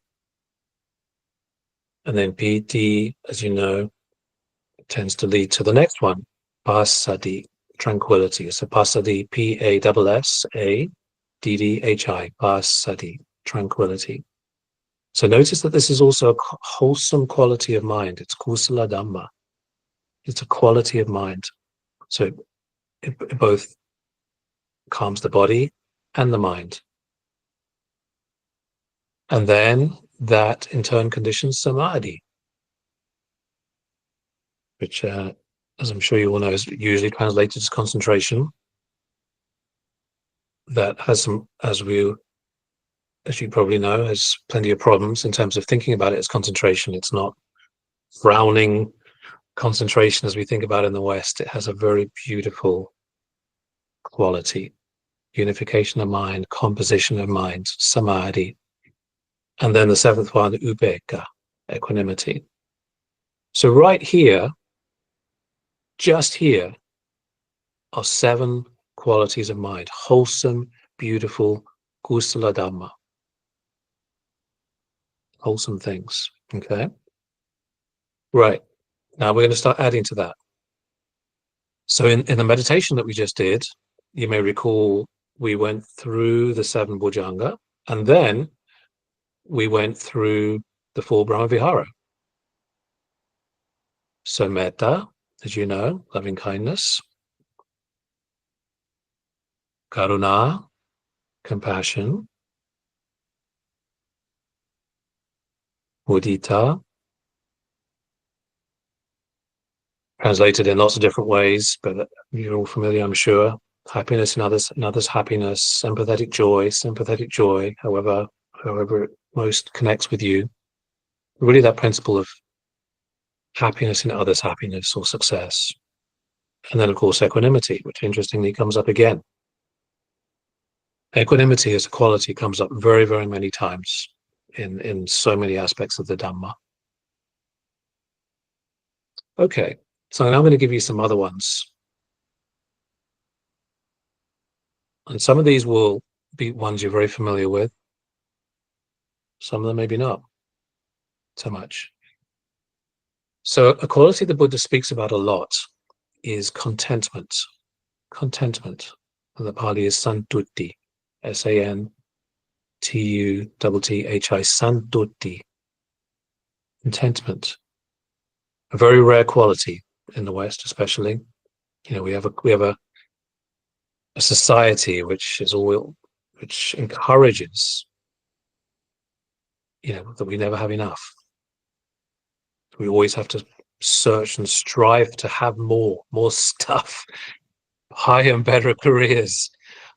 And then piti, as you know, tends to lead to the next one, passaddhi, tranquility. So passaddhi, P-A-S-S-A-D-D-H-I, passaddhi, tranquility. So notice that this is also a wholesome quality of mind. It's kusala dhamma. It's a quality of mind. So it both calms the body and the mind. And then that in turn conditions samadhi, which, as I'm sure you all know, is usually translated as concentration. That has some, as you probably know, has plenty of problems in terms of thinking about it as concentration. It's not frowning concentration as we think about it in the West. It has a very beautiful quality: unification of mind, composition of mind, samadhi. And then the seventh one, upekkha, equanimity. So right here, just here, are 7 qualities of mind: wholesome, beautiful, kusala dhamma. Wholesome things. Okay. Right. Now we're going to start adding to that. So in the meditation that we just did, you may recall we went through the 7 Bojjhanga, and then we went through the 4 Brahma Vihara. So metta, as you know, loving kindness. Karuna, compassion. Mudita, translated in lots of different ways, but you're all familiar, I'm sure. Happiness in others' happiness, sympathetic joy, however it most connects with you. Really that principle of happiness in others' happiness or success. And then, of course, equanimity, which interestingly comes up again. Equanimity as a quality comes up very, very many times in so many aspects of the Dhamma. Okay, so now I'm going to give you some other ones. And some of these will be ones you're very familiar with. Some of them maybe not so much. So a quality the Buddha speaks about a lot is contentment. Contentment. And the Pali is santutti. Santutti, santutti. Contentment. A very rare quality in the West, especially. You know, we have a society which encourages, you know, that we never have enough. We always have to search and strive to have more stuff, higher and better careers,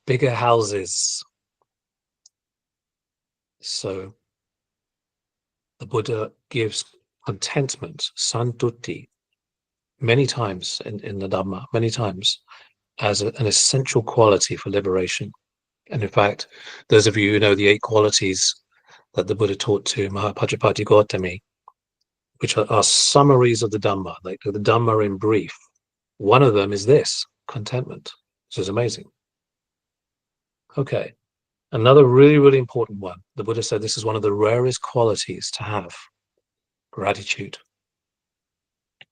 bigger houses. So the Buddha gives contentment, santutti, many times in the Dhamma, many times as an essential quality for liberation. And in fact, those of you who know the 8 qualities that the Buddha taught to Mahapajapati Gautami, which are summaries of the Dhamma, like the Dhamma in brief. One of them is this, contentment, which is amazing. Okay, another really, really important one. The Buddha said this is one of the rarest qualities to have, gratitude.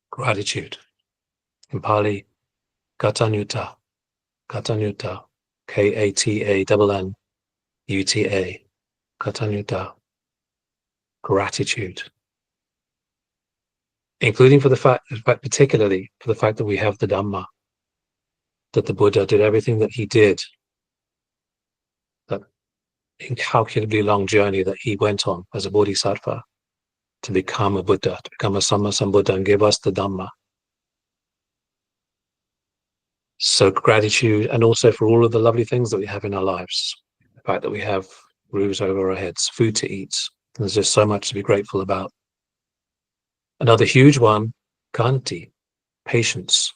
Gratitude. In Pali, Gatanyuta, Gatanyuta, K-A-T-A-N-N-U-T-A, Gatanyuta, gratitude. Including particularly for the fact that we have the Dhamma, that the Buddha did everything that he did, that incalculably long journey that he went on as a Bodhisattva to become a Buddha, to become a Sammasambuddha and give us the Dhamma. So gratitude, and also for all of the lovely things that we have in our lives. The fact that we have roofs over our heads, food to eat. There's just so much to be grateful about. Another huge one, khanti, patience.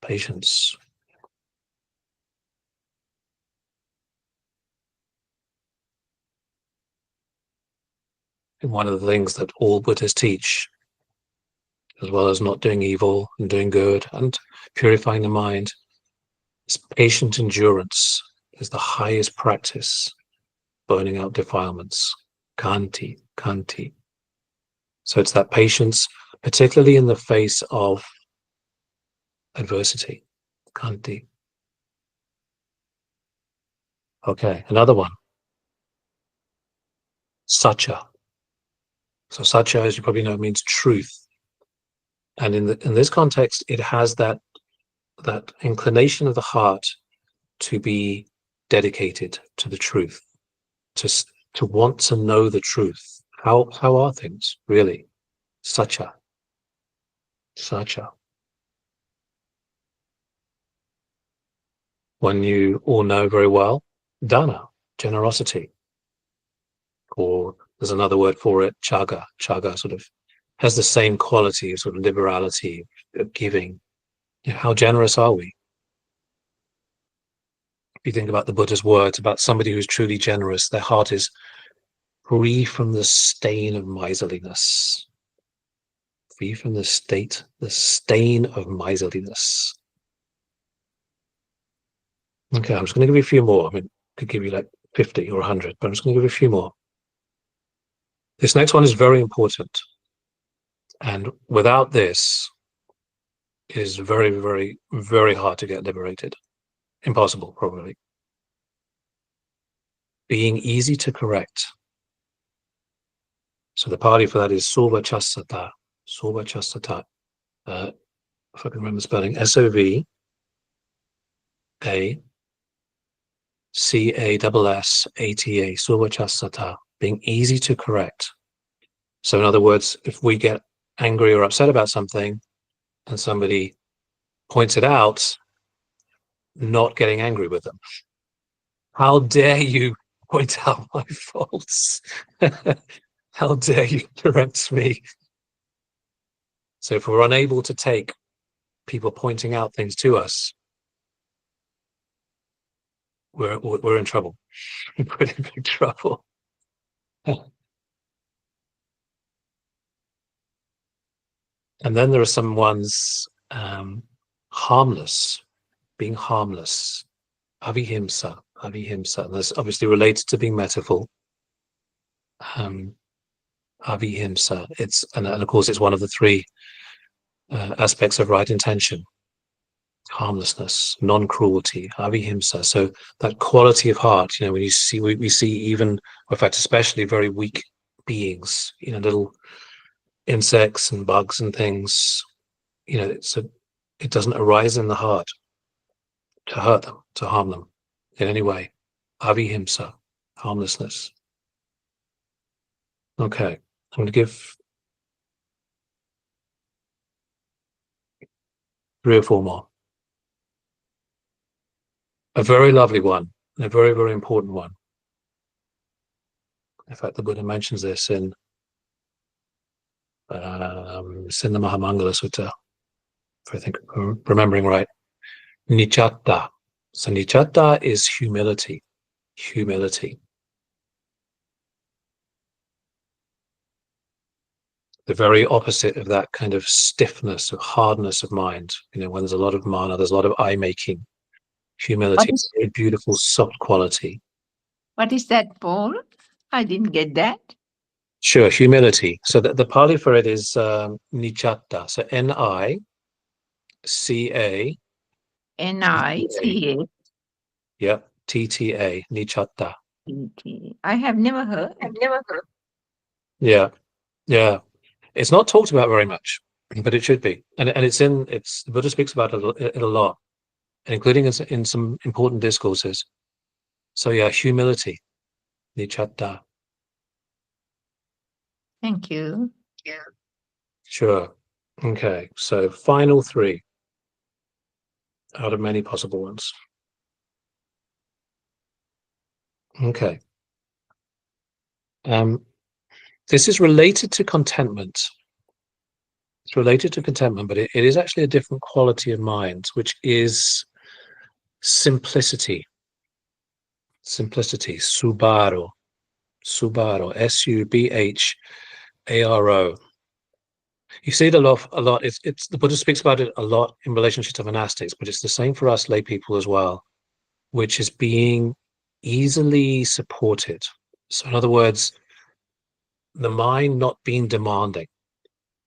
Patience. And one of the things that all Buddhas teach, as well as not doing evil and doing good and purifying the mind, is patient endurance is the highest practice, burning out defilements. Khanti, khanti. So it's that patience, particularly in the face of adversity. Khanti. Okay, another one. Satya. So satya, as you probably know, means truth. And in this context, it has that inclination of the heart to be dedicated to the truth, to want to know the truth. How are things really? Satya. Satya. One you all know very well, dana, generosity. Or there's another word for it, chaga. Chaga sort of has the same quality of sort of liberality, of giving. You know, how generous are we? If you think about the Buddha's words about somebody who's truly generous, their heart is free from the stain of miserliness. Free from the stain of miserliness. Okay, I'm just going to give you a few more. I mean, I could give you like 50 or 100, but I'm just going to give you a few more. This next one is very important. And without this, it is very, very, very hard to get liberated. Impossible, probably. Being easy to correct. So the Pali for that is soba chassata. Sovachasata. If I can remember the spelling, SOVACASSATA, Sovachasata, being easy to correct. So in other words, if we get angry or upset about something and somebody points it out, not getting angry with them. How dare you point out my faults? How dare you correct me? So if we're unable to take people pointing out things to us, we're in trouble. We're in big trouble. And then there are some ones harmless, being harmless. Avihimsa. And that's obviously related to being merciful. Avihimsa. And of course, it's one of the three aspects of right intention: harmlessness, non-cruelty, avihimsa. So that quality of heart, when we see even, in fact, especially very weak beings, little insects and bugs and things, it doesn't arise in the heart to hurt them, to harm them in any way. Avihimsa, harmlessness. Okay, I'm going to give 3 or 4 more. A very lovely one, and a very, very important one. In fact, the Buddha mentions this in the Mahamangala Sutta, if I think I'm remembering right. Nichatta. So nichatta is humility. Humility. The very opposite of that kind of stiffness, of hardness of mind. When there's a lot of mana, there's a lot of eye-making. Humility, a very beautiful, soft quality. What is that, Paul? I didn't get that. Sure, humility. So the Pali for it is nichatta. So N-I-C-A. N-I-C-A. Yeah, T-T-A, nichatta. I have never heard. Yeah. It's not talked about very much, but it should be. And the Buddha speaks about it a lot, including in some important discourses. So yeah, humility, nichatta. Thank you. Sure. Okay, so final 3 out of many possible ones. Okay. This is related to contentment. It's related to contentment, but it is actually a different quality of mind, which is simplicity. Simplicity, subharo. Subharo, S-U-B-H-A-R-O. You see it a lot. It's the Buddha speaks about it a lot in relationship to monastics, but it's the same for us lay people as well, which is being easily supported. So in other words, the mind not being demanding.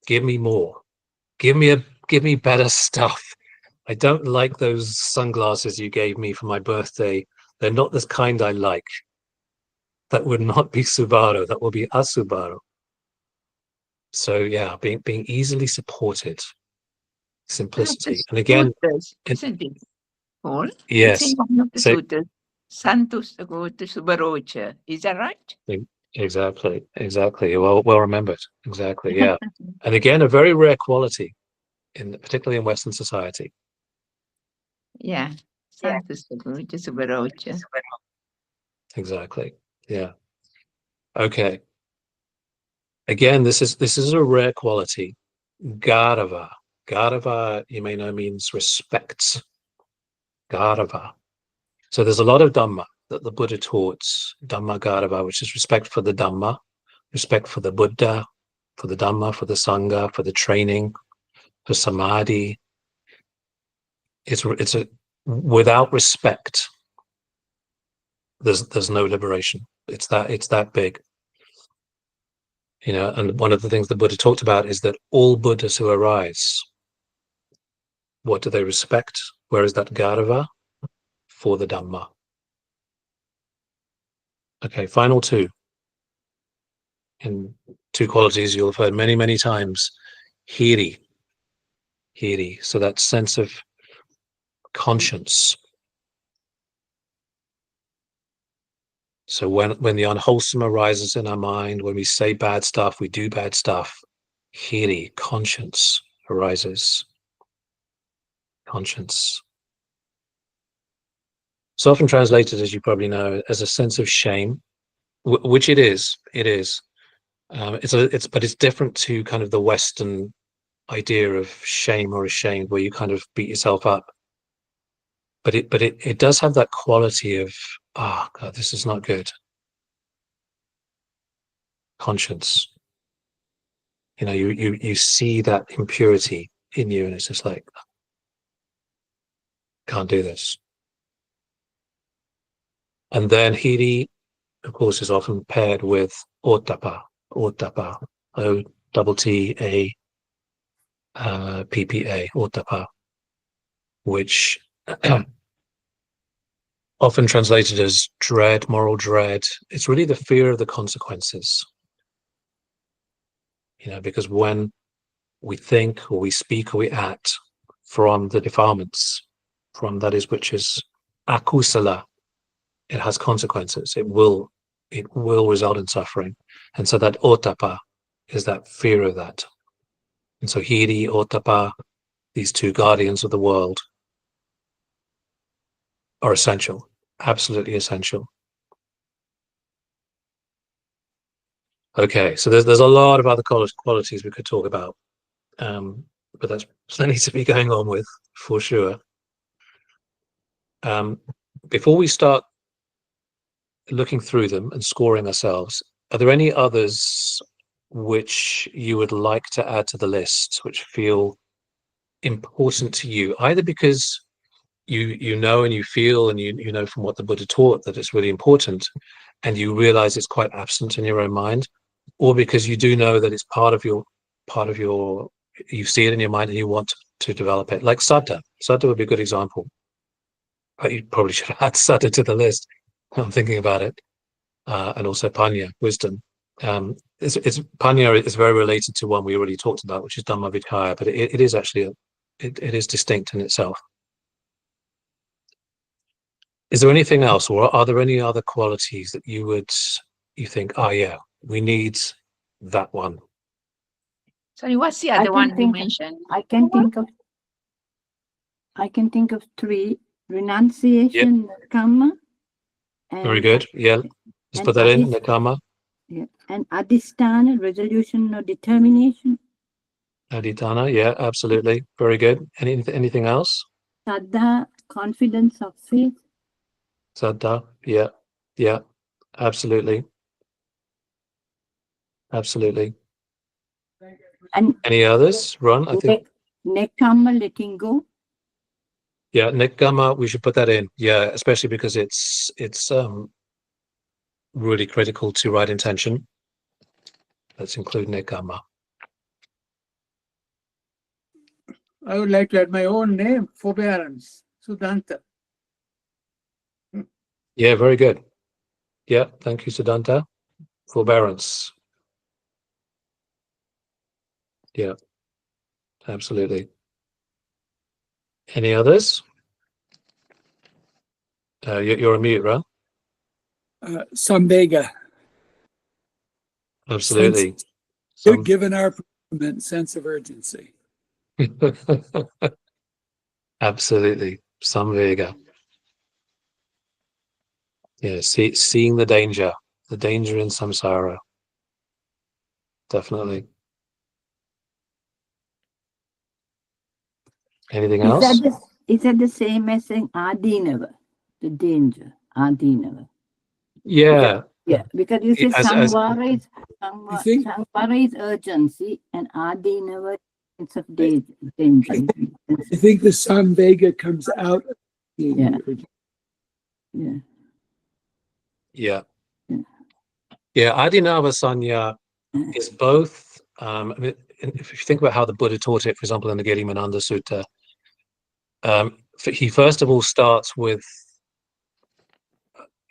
Give me more. Give me better stuff. I don't like those sunglasses you gave me for my birthday. They're not the kind I like. That would not be subharo. That will be asubharo. So yeah, being easily supported, simplicity, and again, Isn't it, Paul? yes, It's in one of the so, suttas, Santusta Gota Subharocha. Is that right? exactly. Well remembered. Exactly. Yeah, and again, a very rare quality, particularly in Western society. Yeah. Santusta Gota Subharocha. Exactly. Yeah. Okay. Again, this is a rare quality. Garava. Garava, you may know, means respect. Garava. So there's a lot of Dhamma that the Buddha taught. Dhamma Garava, which is respect for the Dhamma, respect for the Buddha, for the Dhamma, for the Sangha, for the training, for Samadhi. It's a without respect, there's no liberation. It's that big. And one of the things the Buddha talked about is that all Buddhas who arise, what do they respect? Where is that Garava? For the Dhamma. Okay, final 2. In 2 qualities you'll have heard many, many times hiri. So that sense of conscience. So when the unwholesome arises in our mind, when we say bad stuff, we do bad stuff, hiri, conscience arises. Conscience. It's often translated, as you probably know, as a sense of shame, which it is. It is. But it's different to kind of the Western idea of shame or ashamed, where you kind of beat yourself up. But it does have that quality of, God, this is not good. Conscience. You know, you see that impurity in you, and it's just like, can't do this. And then hiri, of course, is often paired with ottappa, O-T-T-A-P-P-A, ottappa, which often translated as dread, moral dread. It's really the fear of the consequences. You know, because when we think or we speak or we act from the defilements, from that is which is akusala, it has consequences. It will result in suffering. And so that ottappa is that fear of that. And so hiri, ottappa, these two guardians of the world, are essential, absolutely essential. Okay, so there's a lot of other qualities we could talk about, but that's plenty to be going on with, for sure. Before we start looking through them and scoring ourselves, are there any others which you would like to add to the list, which feel important to you, either because you know and you feel and you know from what the Buddha taught that it's really important, and you realize it's quite absent in your own mind, or because you do know that it's part of your you see it in your mind and you want to develop it, like saddha would be a good example. You probably should add saddha to the list. I'm thinking about it. And also panya, wisdom. It's panya is very related to one we already talked about, which is Dhamma Vicaya, but it is actually it is distinct in itself. Is there anything else, or are there any other qualities that you think, yeah, we need that one? Sorry, what's the I other can one you think- mentioned? I can think of three: renunciation, karma, and Very good. Yeah, let's and put that in, nakama, yeah, and adhisthana, resolution or determination. adhitana. Yeah, absolutely. Very good. Anything else? Saddha, confidence of faith. Saddha. Yeah, absolutely. And Any others? Ron, I think. nekama, letting go. Yeah, nekama, we should put that in. Yeah, especially because it's really critical to right intention. Let's include nekama. I would like to add my own name, forbearance, Sudanta. Yeah, very good. Yeah, thank you, Siddhanta. Forbearance. Yeah, absolutely. Any others? You're on mute, Ron. Samvega. Absolutely. Given our predicament, sense of urgency. Absolutely. Samvega. Yeah, seeing the danger in samsara. Definitely. Anything else? Is that the same as saying adinava, the danger, adinava? Yeah. Yeah, because you say As- samvara You think? is urgency and adinava is of danger. I think the Samvega comes out of being Yeah. urgent. Yeah. Yeah. Yeah. Yeah, Adinava Sanya is both, I mean, if you think about how the Buddha taught it, for example, in the Girimananda Sutta, he first of all starts with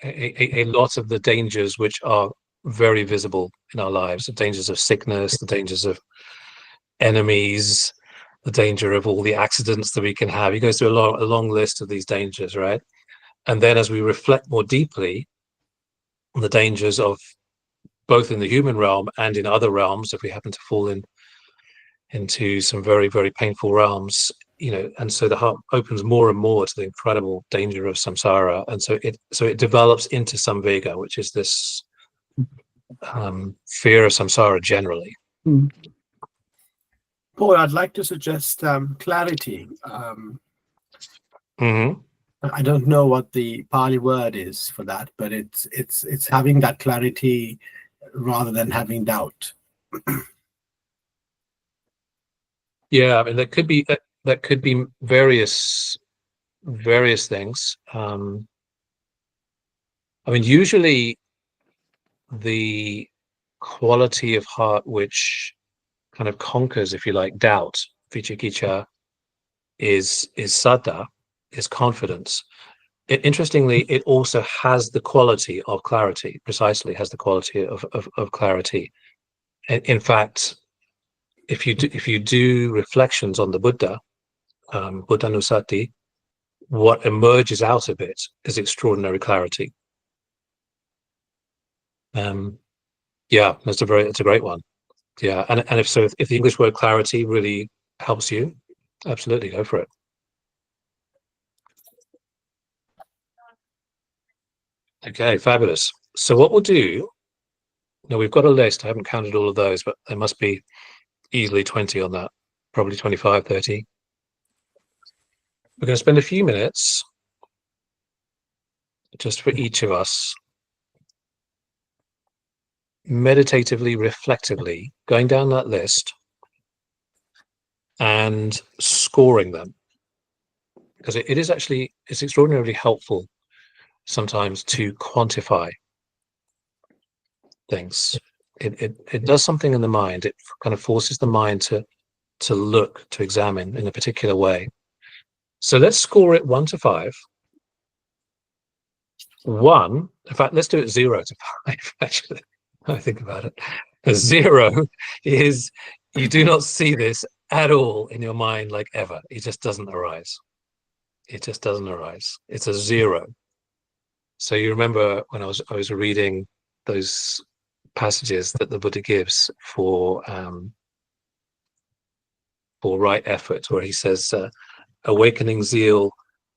a lot of the dangers which are very visible in our lives, the dangers of sickness, the dangers of enemies, the danger of all the accidents that we can have. He goes through a long list of these dangers, right? And then as we reflect more deeply on the dangers of both in the human realm and in other realms, if we happen to fall into some very, very painful realms, and so the heart opens more and more to the incredible danger of samsara, and so it develops into samvega, which is this fear of samsara generally. Paul, I'd like to suggest clarity. I don't know what the Pali word is for that, but it's having that clarity rather than having doubt. Yeah, I mean, that could be various things. I mean, usually the quality of heart which kind of conquers, if you like, doubt, vichikicha, is saddha, is confidence. Interestingly, it also has the quality of clarity, precisely has the quality of clarity. In fact, if you do reflections on the Buddha, Buddhanusati, what emerges out of it is extraordinary clarity. Yeah, it's a great one. Yeah, and if the English word clarity really helps you, absolutely go for it. Okay, fabulous. So what we'll do, now we've got a list. I haven't counted all of those, but there must be easily 20 on that, probably 25, 30. We're going to spend a few minutes just for each of us, meditatively, reflectively, going down that list and scoring them. Because it's extraordinarily helpful sometimes to quantify things. It does something in the mind. It kind of forces the mind to look, to examine in a particular way. So let's score it 1 to 5. 1, in fact, let's do it 0 to 5, actually. I think about it. 0 is you do not see this at all in your mind, like ever. It just doesn't arise. It just doesn't arise. It's a 0. So you remember when I was reading those passages that the Buddha gives for right effort, where he says, awakening zeal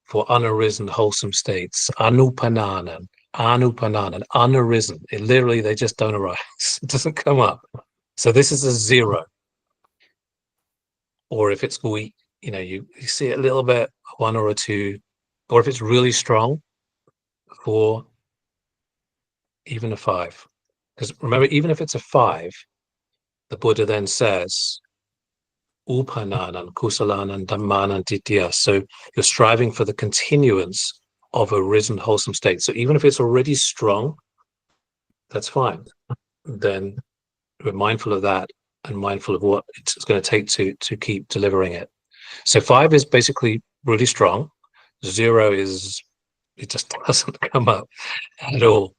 for unarisen wholesome states, anupananan, unarisen. It literally, they just don't arise. It doesn't come up. So this is a 0. Or if it's weak, you see it a little bit, a 1 or a 2, or if it's really strong, 4, even a 5. Because remember, even if it's a 5, the Buddha then says, upananan, kusalanan, dhammanan, ditya. So you're striving for the continuance of a risen, wholesome state. So even if it's already strong, that's fine. Then we're mindful of that and mindful of what it's going to take to keep delivering it. So 5 is basically really strong. 0 is, it just doesn't come up at all.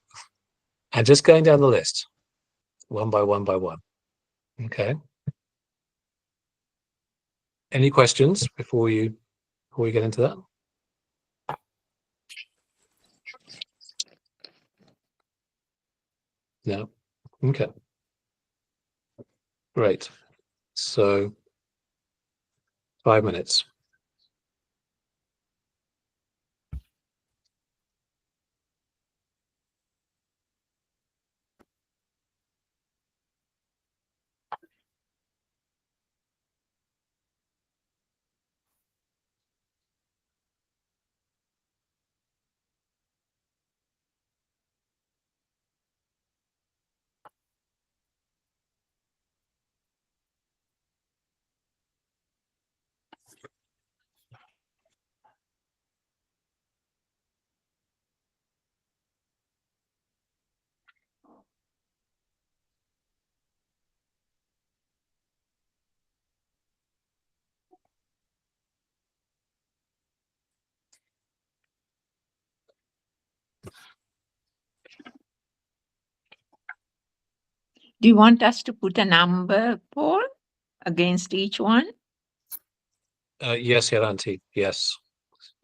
And just going down the list, one by one by one. Okay. Any questions before we get into that? No. Okay. Great. So 5 minutes. Do you want us to put a number, Paul? against each one? Yes, Yaranti. Yes.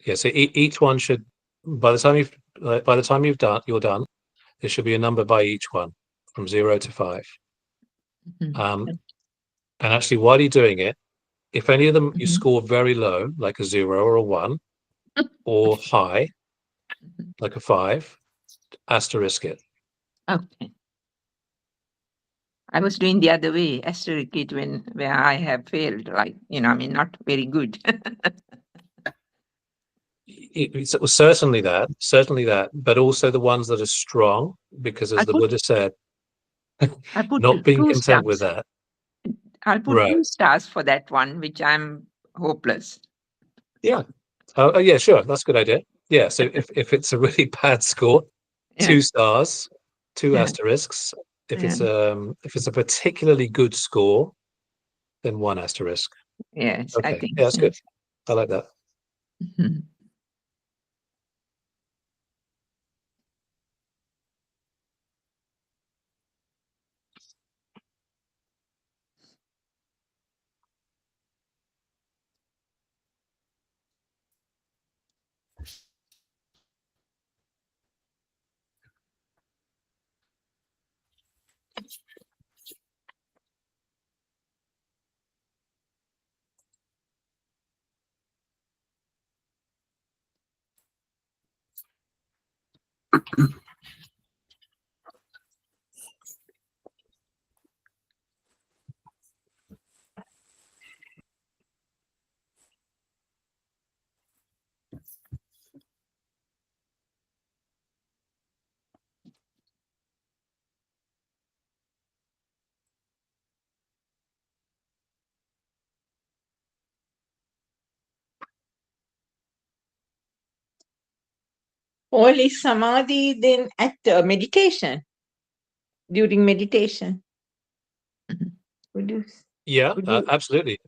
Yes. So each one should, by the time you're done, there should be a number by each one from 0 to 5. Mhm. And actually, while you're doing it, if any of them you Mhm. score very low, like a 0 or a 1, or high, Mhm. like a 5, asterisk it. Okay. I was doing the other way, asterisk it where I have failed, like, I mean, not very good. It was certainly that, but also the ones that are strong, because as I'll the put Buddha said, I'll put not being two content with stars. that. I'll put Right. 2 stars for that one, which I'm hopeless. Yeah. Oh, yeah, sure. That's a good idea. Yeah. So if it's a really bad score, Yeah. 2 stars, 2 Yeah. asterisks. If Yeah. it's a particularly good score, then 1 asterisk. Yes, I Okay. think Yeah, that's so. good. I like that. Mhm. Only samadhi then at meditation, during meditation. Mhm. Would you? Yeah, Would you? absolutely.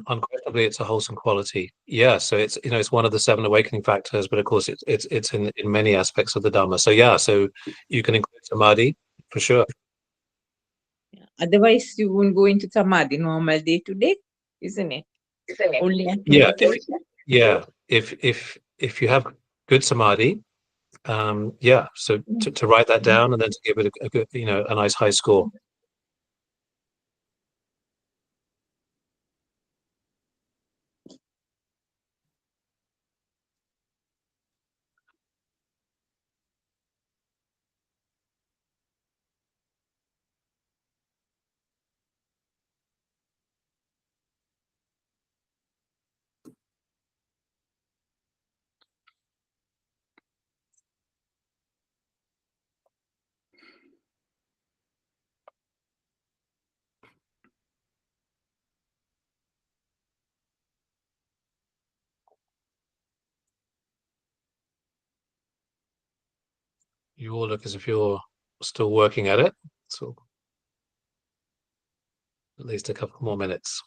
Unquestionably, it's a wholesome quality. Yeah, so it's one of the 7 awakening factors, but of course it's in many aspects of the Dhamma. So yeah, so you can include samadhi for sure. Otherwise, you won't go into samadhi normal day to day, isn't it? Only at Yeah, meditation. if you have good samadhi, yeah. So to write that down and then to give it a good, a nice high score. You all look as if you're still working at it. So at least a couple more minutes.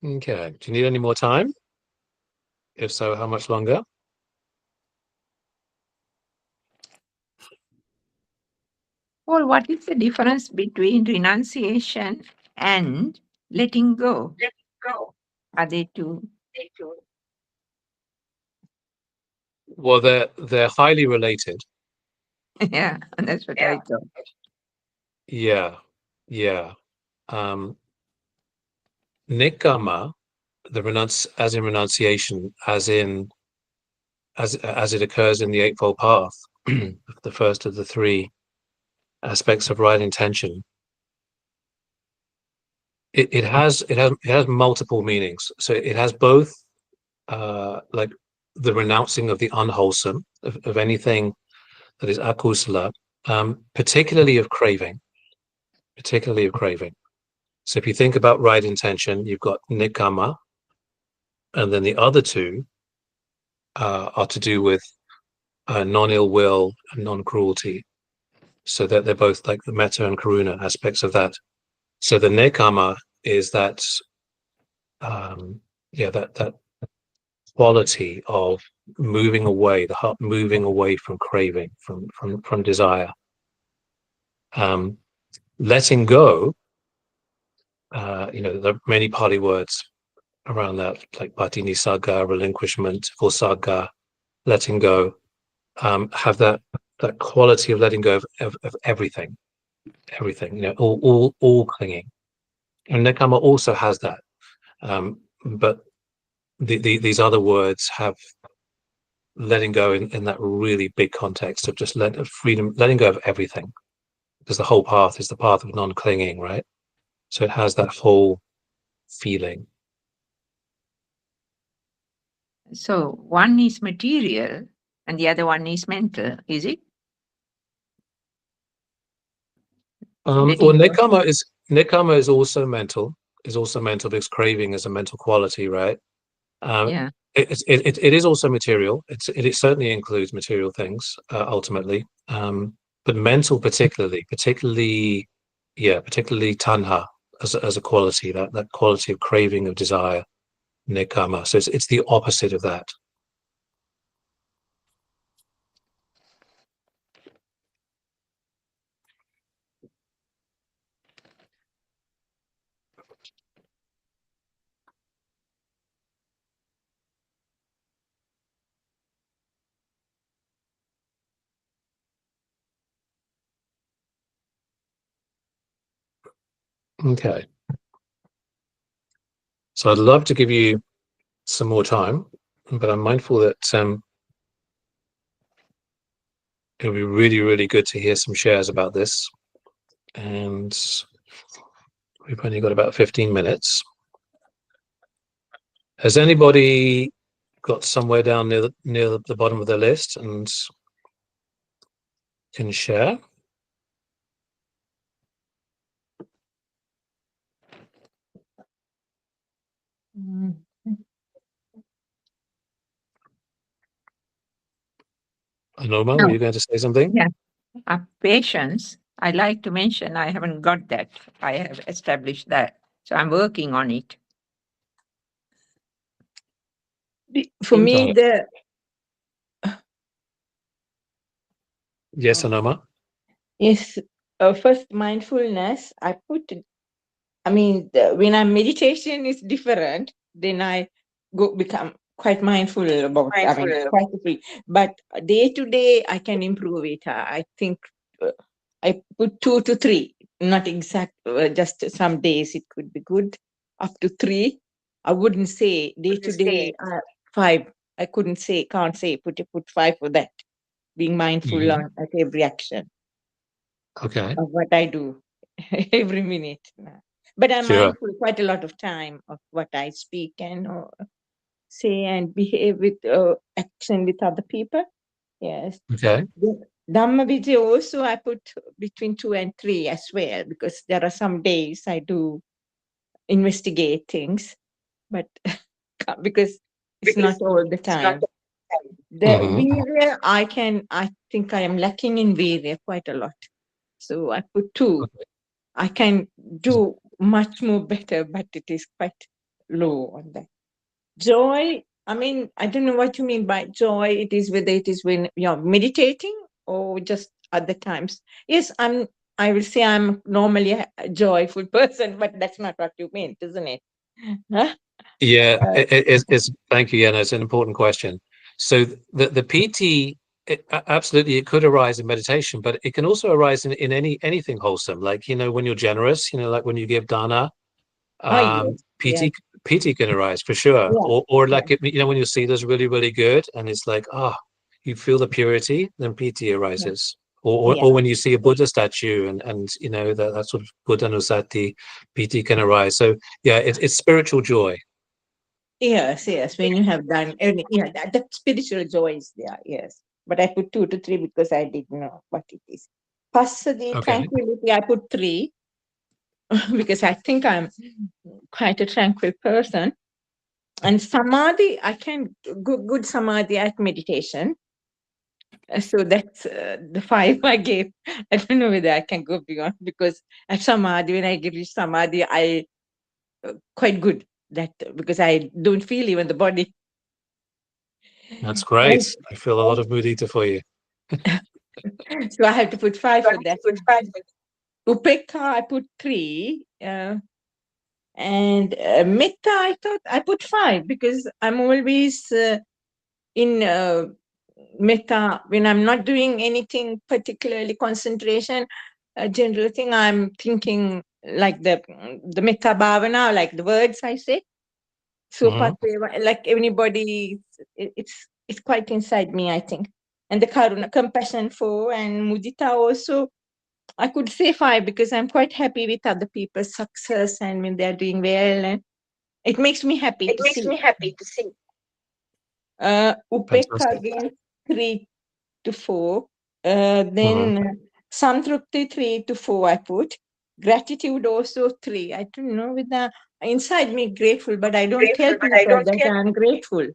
Okay. Do you need any more time? If so, how much longer? Well, what is the difference between renunciation and letting go? Are they two? Well, they're highly related. Yeah, that's what I thought. Yeah. Yeah. Nikkama, as in renunciation, as it occurs in the Eightfold Path, the first of the three aspects of right intention. It has multiple meanings. So it has both like the renouncing of the unwholesome, of anything that is akusala, particularly of craving. So if you think about right intention, you've got nikkama, and then the other two are to do with non-ill will and non-cruelty. So that they're both like the metta and karuna aspects of that. So the nekkama is that that quality of moving away, the heart moving away from craving, from desire. Letting go, there are many Pali words around that, like patinisaga, relinquishment, vasaga, letting go, have that quality of letting go of everything, all clinging. And Nekama also has that, but these other words have letting go in that really big context of just freedom, letting go of everything, because the whole path is the path of non-clinging, right? So it has that whole feeling. So one is material and the other one is mental, is it? Well, nekama is also mental. Because craving is a mental quality, right? Yeah. It is also material. It certainly includes material things ultimately, but mental particularly tanha as a quality, that quality of craving, of desire, nekama. So it's the opposite of that. Okay. So I'd love to give you some more time, but I'm mindful that it would be really, really good to hear some shares about this. And we've only got about 15 minutes. Has anybody got somewhere down near the bottom of the list and can share? Anoma, were you going to say something? Yeah. Patience. I like to mention I haven't got that. I have established that. So I'm working on it. For me, Yes, Anoma. is first mindfulness. When I'm meditation is different, then I become quite mindful about, quite free. But day to day, I can improve it. I think I put 2 to 3, not exact, just some days it could be good, up to 3. I wouldn't say day to day 5. I can't say put 5 for that. Being mindful at every action of what I do every minute. But I'm mindful quite a lot of time of what I speak and say and behave with action with other people. Yes. Okay. Dhamma Vidya also I put between 2 and 3 as well, because there are some days I do investigate things, but because it's not all the time. The Viriya, I think I am lacking in Viriya quite a lot. So I put 2. I can do much more better, but it is quite low on that. Joy, I mean, I don't know what you mean by joy. It is whether it is when you're meditating or just other times. Yes, I will say I'm normally a joyful person, but that's not what you meant, isn't it? Huh? Yeah, Uh, it's thank you. Yeah, no, it's an important question. So the PT, absolutely, it could arise in meditation, but it can also arise in anything wholesome. Like, when you're generous, like when you give dana, oh, yes, yes, PT can arise for sure. yeah, Or yeah, like, when your seed is really, really good and it's like, you feel the purity, then PT yeah, arises. Or, or, yeah. or when you see a Buddha statue and that sort of Buddha Nusati, PT can arise. So yeah, it's spiritual joy. Yes, yes. When you have done, yeah, that spiritual joy is there. Yes, but I put 2 to 3 because I didn't know what it is. Passaddhi, Okay. tranquility, I put 3 because I think I'm quite a tranquil person. And samadhi, I can good samadhi at meditation. So that's the 5 I gave. I don't know whether I can go beyond because at samadhi, when I reach samadhi, I quite good that because I don't feel even the body. That's And, great. I feel a lot of mudita for you. so I have to put 5 for that. Upekha, I put 3. And metta, I thought I put 5 because I'm always in metta when I'm not doing anything particularly concentration. A general thing I'm thinking like the metta bhavana, like the words I say. So like anybody, it's quite inside me, I think. And the karuna, compassion for, and mudita also. I could say 5 because I'm quite happy with other people's success and when they're doing well, and it makes me happy to see. Upekha Fantastic. again 3 to 4. Then Samtrupti 3 to 4 I put. Gratitude also 3. I don't know whether inside me grateful, but I don't tell people that I'm grateful.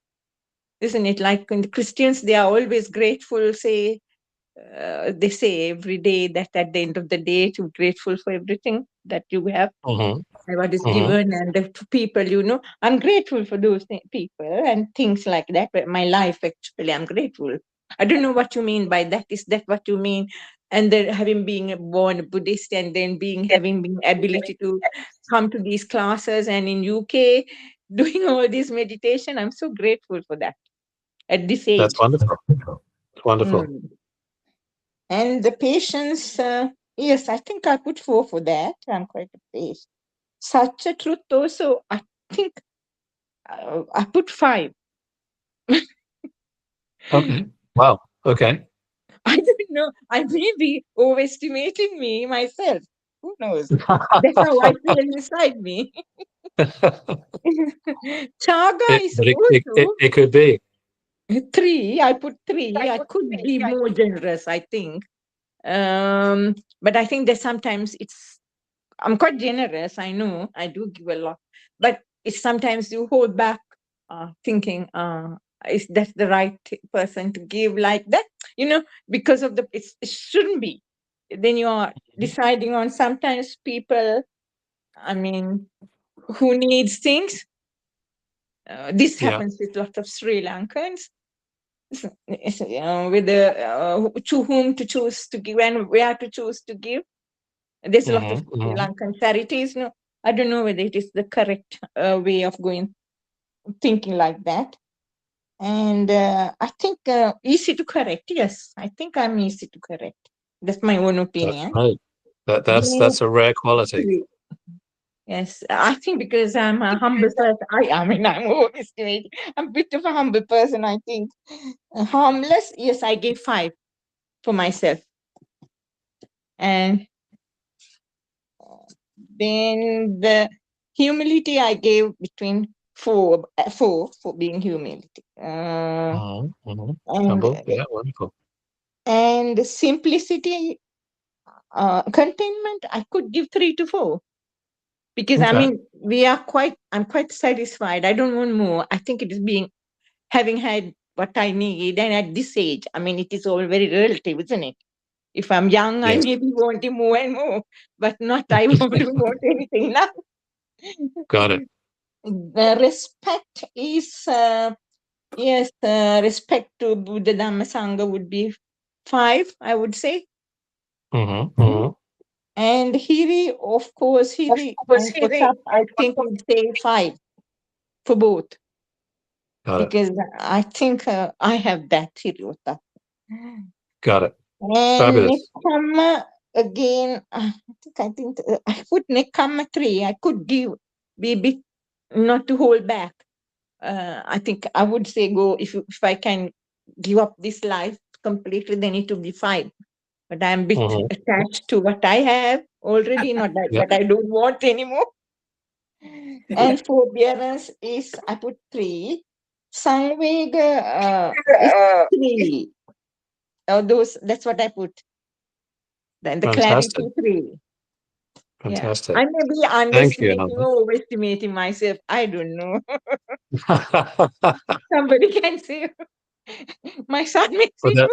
Isn't it? Like in the Christians, they are always grateful, they say every day that at the end of the day, you're grateful for everything that you have, and what is given, and the people, I'm grateful for those people and things like that. But my life, actually, I'm grateful. I don't know what you mean by that. Is that what you mean? And then having been born Buddhist and then having been ability to come to these classes and in UK doing all this meditation, I'm so grateful for that at this age. That's wonderful. Wonderful. And the patience, yes, I think I put 4 for that. I'm quite a patient. Such a truth also, I think I put 5. Okay. Wow. Okay. I don't know. I may be overestimating me myself. Who knows? That's how I feel inside me. Chaga is also It could be. 3. I put 3. I could be more generous, I think. But I think that sometimes I'm quite generous. I know I do give a lot, but it's sometimes you hold back, thinking, is that the right person to give like that? Because of it shouldn't be. Then you are deciding on sometimes people, I mean, who needs things. This happens with lots of Sri Lankans. With to whom to choose to give and where to choose to give. There's a lot of Sri Lankan charities. No, I don't know whether it is the correct way of thinking like that. And I think easy to correct. Yes, I think I'm easy to correct. That's my own opinion. That's right. That's a rare quality. Yes, I think because I'm a humble person. I mean, I'm overestimating. I'm a bit of a humble person, I think. Harmless, yes, I gave 5 for myself. And then the humility I gave between 4 for being humility. Humble. Yeah, wonderful. And simplicity, containment, I could give 3 to 4. Because I mean, I'm quite satisfied. I don't want more. I think it is having had what I need, and at this age, I mean, it is all very relative, isn't it? If I'm young, I Yes. may be wanting more and more, but not I won't want anything now. Got it. The respect is, yes, respect to Buddha Dhamma Sangha would be 5, I would say. And Hiri, of course, Hiri and Kotap, I think would say 5 for both. Got it. Because I think I have that Hiri Kotap. Got it. And Fabulous. Nekama, again, I think I put Nekama 3. I could be a bit, not to hold back. I think I would say go, if I can give up this life completely, then it would be 5. But I'm a bit attached to what I have already, not that, Yep. that I don't want anymore. And forbearance is, I put 3. Sangvega is 3. That's what I put. Then the Fantastic. clarity 3. Fantastic. Yeah. I may be Thank you, underestimating Ananda. or overestimating myself. I don't know. Somebody can say. My son may Well, say.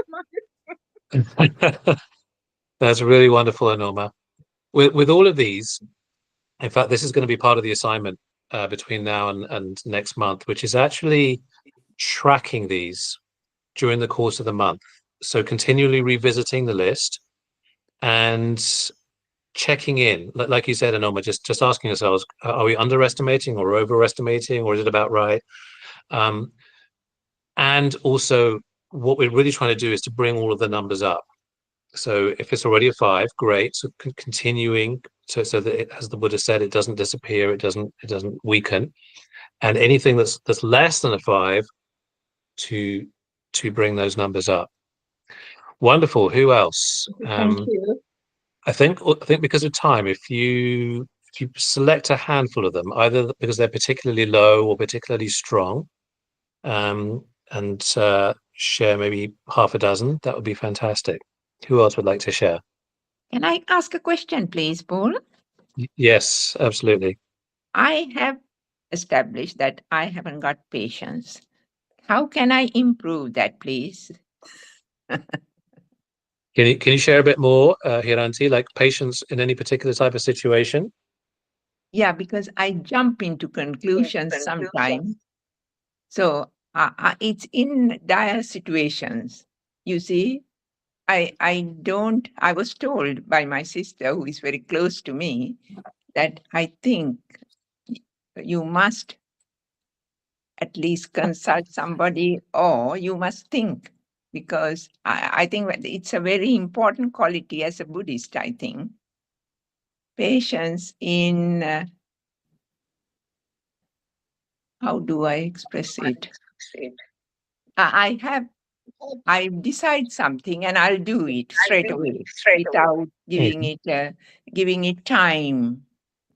that's really wonderful, Anoma. With all of these, in fact, this is going to be part of the assignment between now and next month, which is actually tracking these during the course of the month. So continually revisiting the list and checking in, like you said, Anoma, just asking ourselves, are we underestimating or overestimating, or is it about right? And also, what we're really trying to do is to bring all of the numbers up. So if it's already a 5, great. So continuing so that it, as the Buddha said, it doesn't disappear, it doesn't weaken, and anything that's less than a 5, to bring those numbers up. Wonderful. Who else? Thank you. I think because of time, if you select a handful of them, either because they're particularly low or particularly strong, and share maybe half a dozen, that would be fantastic. Who else would like to share? Can I ask a question, please, Paul? Yes, absolutely. I have established that I haven't got patience. How can I improve that, please? Can you share a bit more, Hiranti, like patience in any particular type of situation? Yeah, because I jump into conclusions sometimes. So it's in dire situations. You see, I was told by my sister, who is very close to me, that I think you must at least consult somebody, or you must think, because I think that it's a very important quality as a Buddhist, I think. Patience in, how do I express it? I decide something and I'll do it straight away without giving it time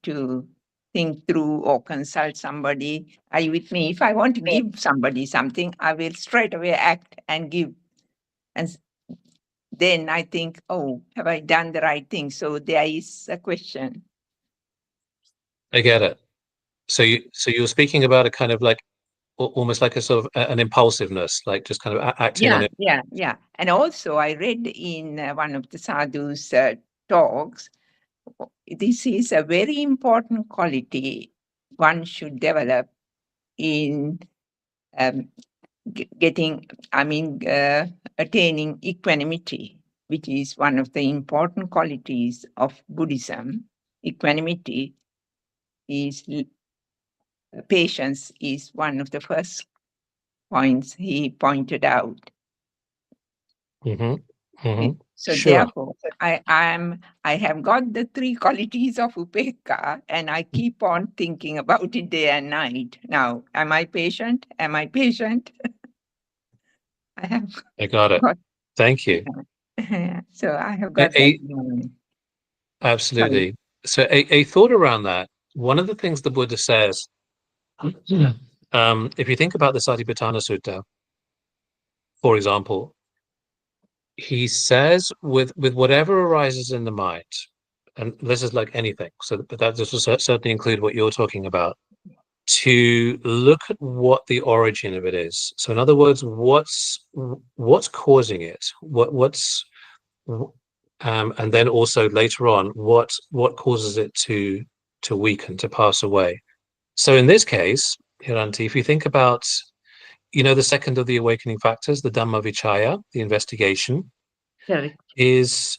to think through or consult somebody. Are you with me? If I want to give somebody something, I will straight away act and give. And then I think, oh, have I done the right thing? So there is a question. I get it. So you're speaking about a kind of like almost like a sort of an impulsiveness, like just kind of acting on it. Yeah. And also I read in one of the sadhu's talks, this is a very important quality one should develop in attaining equanimity, which is one of the important qualities of Buddhism. Equanimity is, patience is one of the first points he pointed out. So Sure. therefore, I have got the 3 qualities of upekkha, and I keep on thinking about it day and night. Now, am I patient? Am I patient? I got it. Thank you. So I have got that. Absolutely. So a thought around that. One of the things the Buddha says, if you think about the Satipatthana Sutta, for example, he says with whatever arises in the mind, and this is like anything, so that this will certainly include what you're talking about, to look at what the origin of it is. So in other words, what's causing it, and then also later on, what causes it to weaken, to pass away. So in this case, Hiranti, if you think about, the second of the awakening factors, the Dhamma Vichaya, the investigation, Correct. is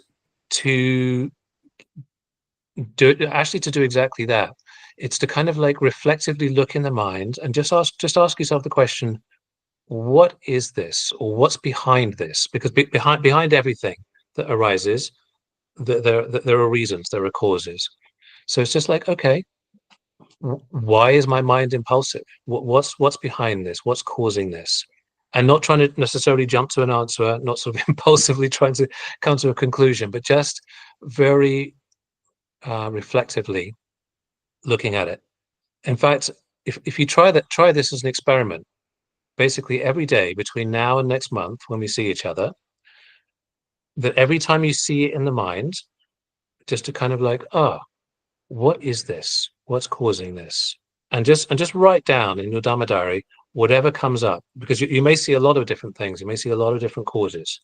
to do exactly that. It's to kind of like reflectively look in the mind and just ask yourself the question, what is this, or what's behind this? Because behind everything that arises, there are reasons, there are causes. So it's just like, okay, why is my mind impulsive? What's behind this? What's causing this? And not trying to necessarily jump to an answer, not sort of impulsively trying to come to a conclusion, but just very reflectively looking at it. In fact, if you try this as an experiment, basically every day between now and next month when we see each other, that every time you see it in the mind, just to kind of like, what is this? What's causing this? And just write down in your Dhamma diary whatever comes up, because you may see a lot of different things. You may see a lot of different causes.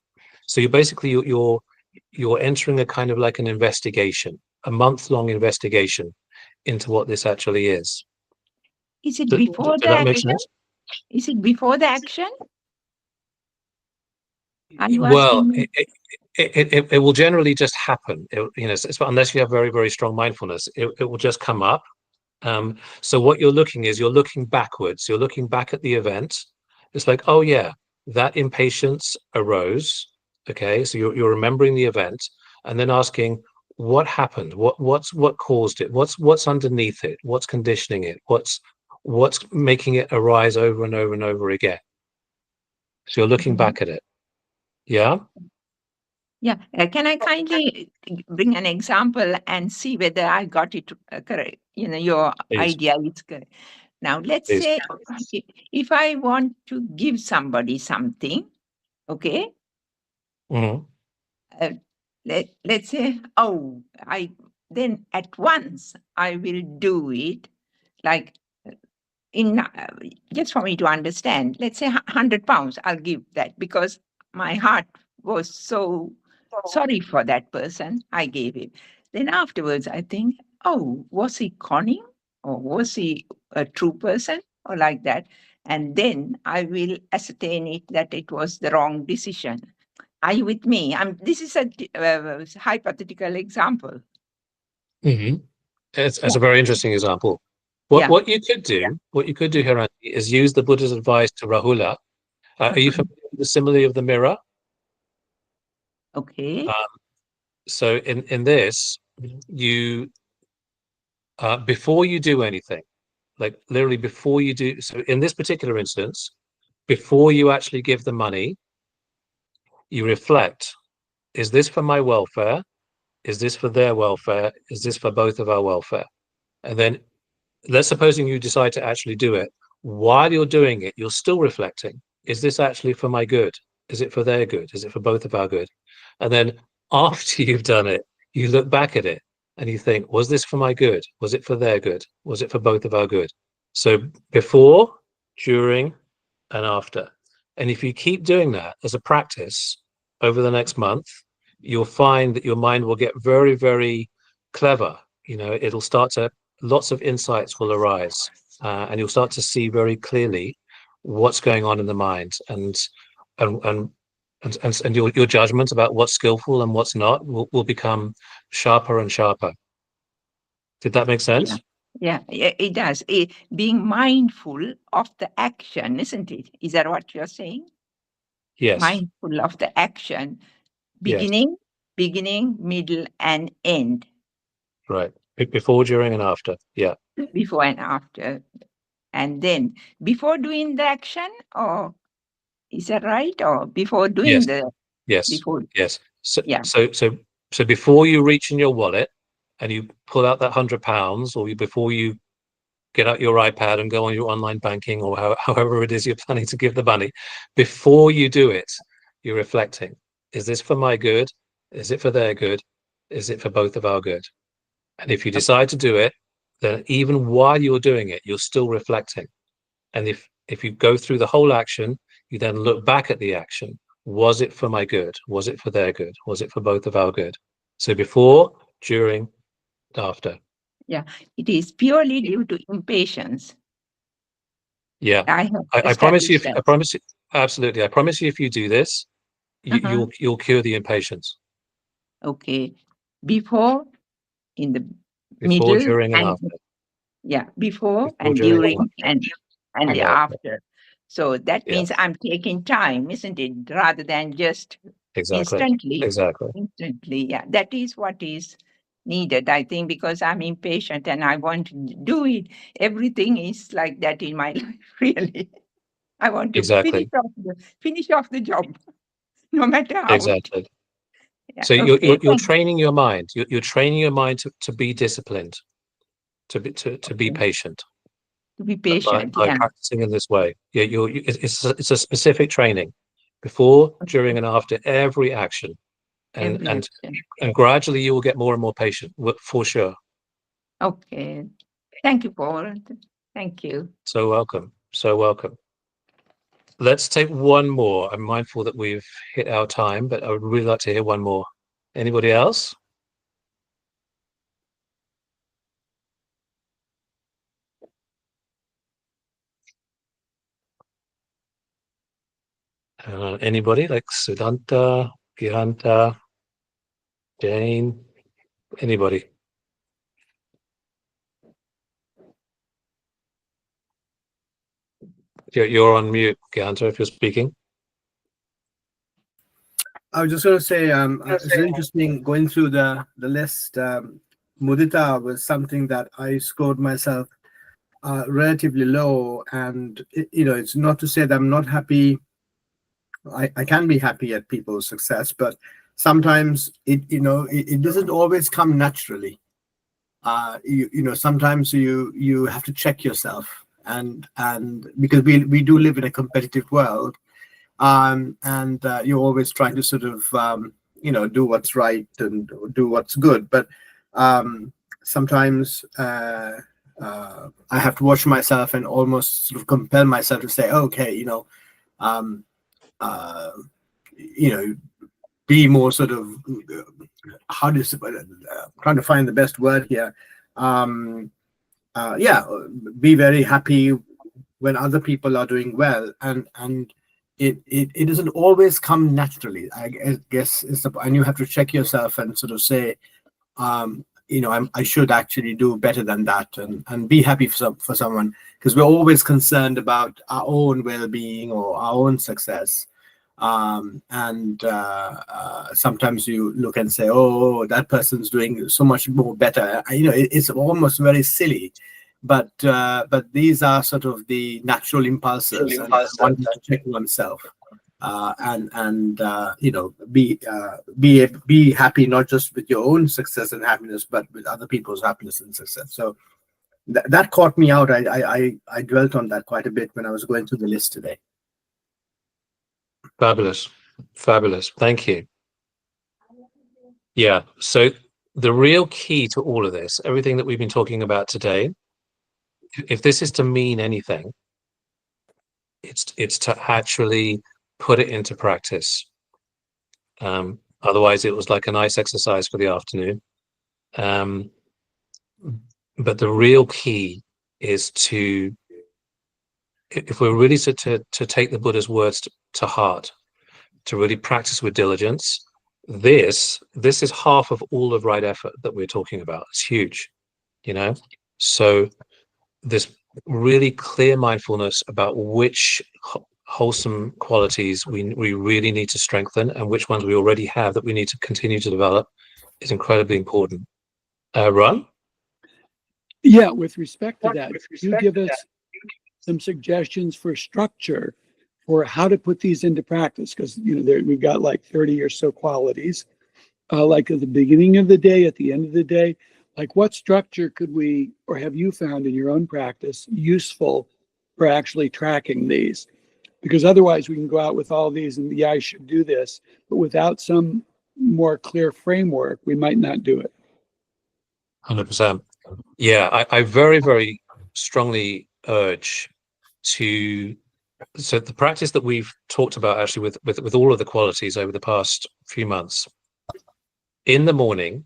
So you're entering a kind of like an investigation, a month-long investigation into what this actually is. Is it Does before the that make action? sense? Is it before the action? Are you Well, asking me? it will generally just happen. Unless you have very, very strong mindfulness, it will just come up. So what you're looking backwards. You're looking back at the event. It's like, oh yeah, that impatience arose. Okay, so you're remembering the event, and then asking what happened, what caused it, what's underneath it, what's conditioning it, what's making it arise over and over and over again. So you're looking back at it. Yeah. Yeah. Can I kindly bring an example and see whether I got it correct? Your Please. idea is correct. Now, let's Please. say if I want to give somebody something, okay? Mhm. Let's say, then at once I will do it, like just for me to understand. Let's say £100, I'll give that because my heart was so sorry for that person. I gave it. Then afterwards, I think, was he conning, or was he a true person, or like that? And then I will ascertain it that it was the wrong decision. Are you with me? This is a hypothetical example. Mhm. It's a very interesting example. What you could do, Hiranti, is use the Buddha's advice to Rahula. Are you familiar with the simile of the mirror? Okay. So in this, you before you do anything, like literally before you do. So in this particular instance, before you actually give the money, you reflect: is this for my welfare? Is this for their welfare? Is this for both of our welfare? And then, let's supposing you decide to actually do it. While you're doing it, you're still reflecting: is this actually for my good? Is it for their good? Is it for both of our good? And then after you've done it, you look back at it and you think, was this for my good? Was it for their good? Was it for both of our good? So before, during, and after. And if you keep doing that as a practice over the next month, you'll find that your mind will get very, very clever. It'll start to, lots of insights will arise, and you'll start to see very clearly what's going on in the mind, and your judgment about what's skillful and what's not will become sharper and sharper. Did that make sense? Yeah, it does. Being mindful of the action, isn't it? Is that what you're saying? Yes. Mindful of the action, Yes. beginning, middle, and end. Right. Before, during, and after. Yeah. Before and after. And then before doing the action, or is that right? Or before doing before? Yes. So, Yeah. so before you reach in your wallet and you pull out that £100, or before you get out your iPad and go on your online banking, or however it is you're planning to give the money, before you do it, you're reflecting: is this for my good? Is it for their good? Is it for both of our good? And if you decide to do it, then even while you're doing it, you're still reflecting. And if you go through the whole action, you then look back at the action. Was it for my good? Was it for their good? Was it for both of our good? So before, during, after. It is purely due to impatience. Yeah. I have I promise you, established that. I promise you, absolutely. I promise you, if you do this, you'll cure the impatience. Okay. Before, in the Before, middle, during, and and after. before Before, and during, during and the after. after. So that Yeah. means I'm taking time, isn't it? Rather than just Exactly. instantly. Exactly. Instantly, yeah. That is what is needed, I think, because I'm impatient and I want to do it. Everything is like that in my life, really. I want to Exactly. finish off the job, no matter how. Exactly. Yeah, So okay, you're training your mind. You're training your mind to be disciplined, to be patient. to be patient. By Yeah. practicing in this way. Yeah, it's a specific training before, during, and after every action, Every and action. gradually you will get more and more patient, for sure. Okay. Thank you, Paul. Thank you. So welcome. So welcome. Let's take one more. I'm mindful that we've hit our time, but I would really like to hear one more. Anybody else? Anybody like Sudanta, Gihanta, Jane? Anybody? You're on mute, Gihanta, if you're speaking. I was just going to say, it's interesting going through the list. Mudita was something that I scored myself relatively low, and it's not to say that I'm not happy. I can be happy at people's success, but sometimes it doesn't always come naturally. Sometimes you have to check yourself, and because we do live in a competitive world, and you're always trying to sort of do what's right and do what's good, but sometimes I have to watch myself and almost sort of compel myself to say, okay, um, uh, be more sort of, how do you say, trying to find the best word here. Be very happy when other people are doing well, and it doesn't always come naturally. I guess and you have to check yourself and sort of say, I should actually do better than that, and be happy for someone, because we're always concerned about our own well-being or our own success. And sometimes you look and say, oh, that person's doing so much more better. It's almost very silly, but these are sort of the natural impulses, and one needs to check oneself, be happy, not just with your own success and happiness, but with other people's happiness and success. So that caught me out. I dwelt on that quite a bit when I was going through the list today. Fabulous. Fabulous. Thank you. Yeah. So the real key to all of this, everything that we've been talking about today, if this is to mean anything, it's to actually put it into practice. Otherwise, it was like a nice exercise for the afternoon. But the real key is to, if we're really to take the Buddha's words to heart, to really practice with diligence, this is half of all of right effort that we're talking about. It's huge, So this really clear mindfulness about which wholesome qualities we really need to strengthen, and which ones we already have that we need to continue to develop, is incredibly important. Ron? Yeah, with respect to that, you give us some suggestions for structure for how to put these into practice, because we've got like 30 or so qualities, like at the beginning of the day, at the end of the day. Like, what structure could we, or have you found in your own practice, useful for actually tracking these? Because otherwise we can go out with all these and, yeah, I should do this, but without some more clear framework, we might not do it. 100%. Yeah, I very, very strongly urge to, so the practice that we've talked about actually with all of the qualities over the past few months, in the morning,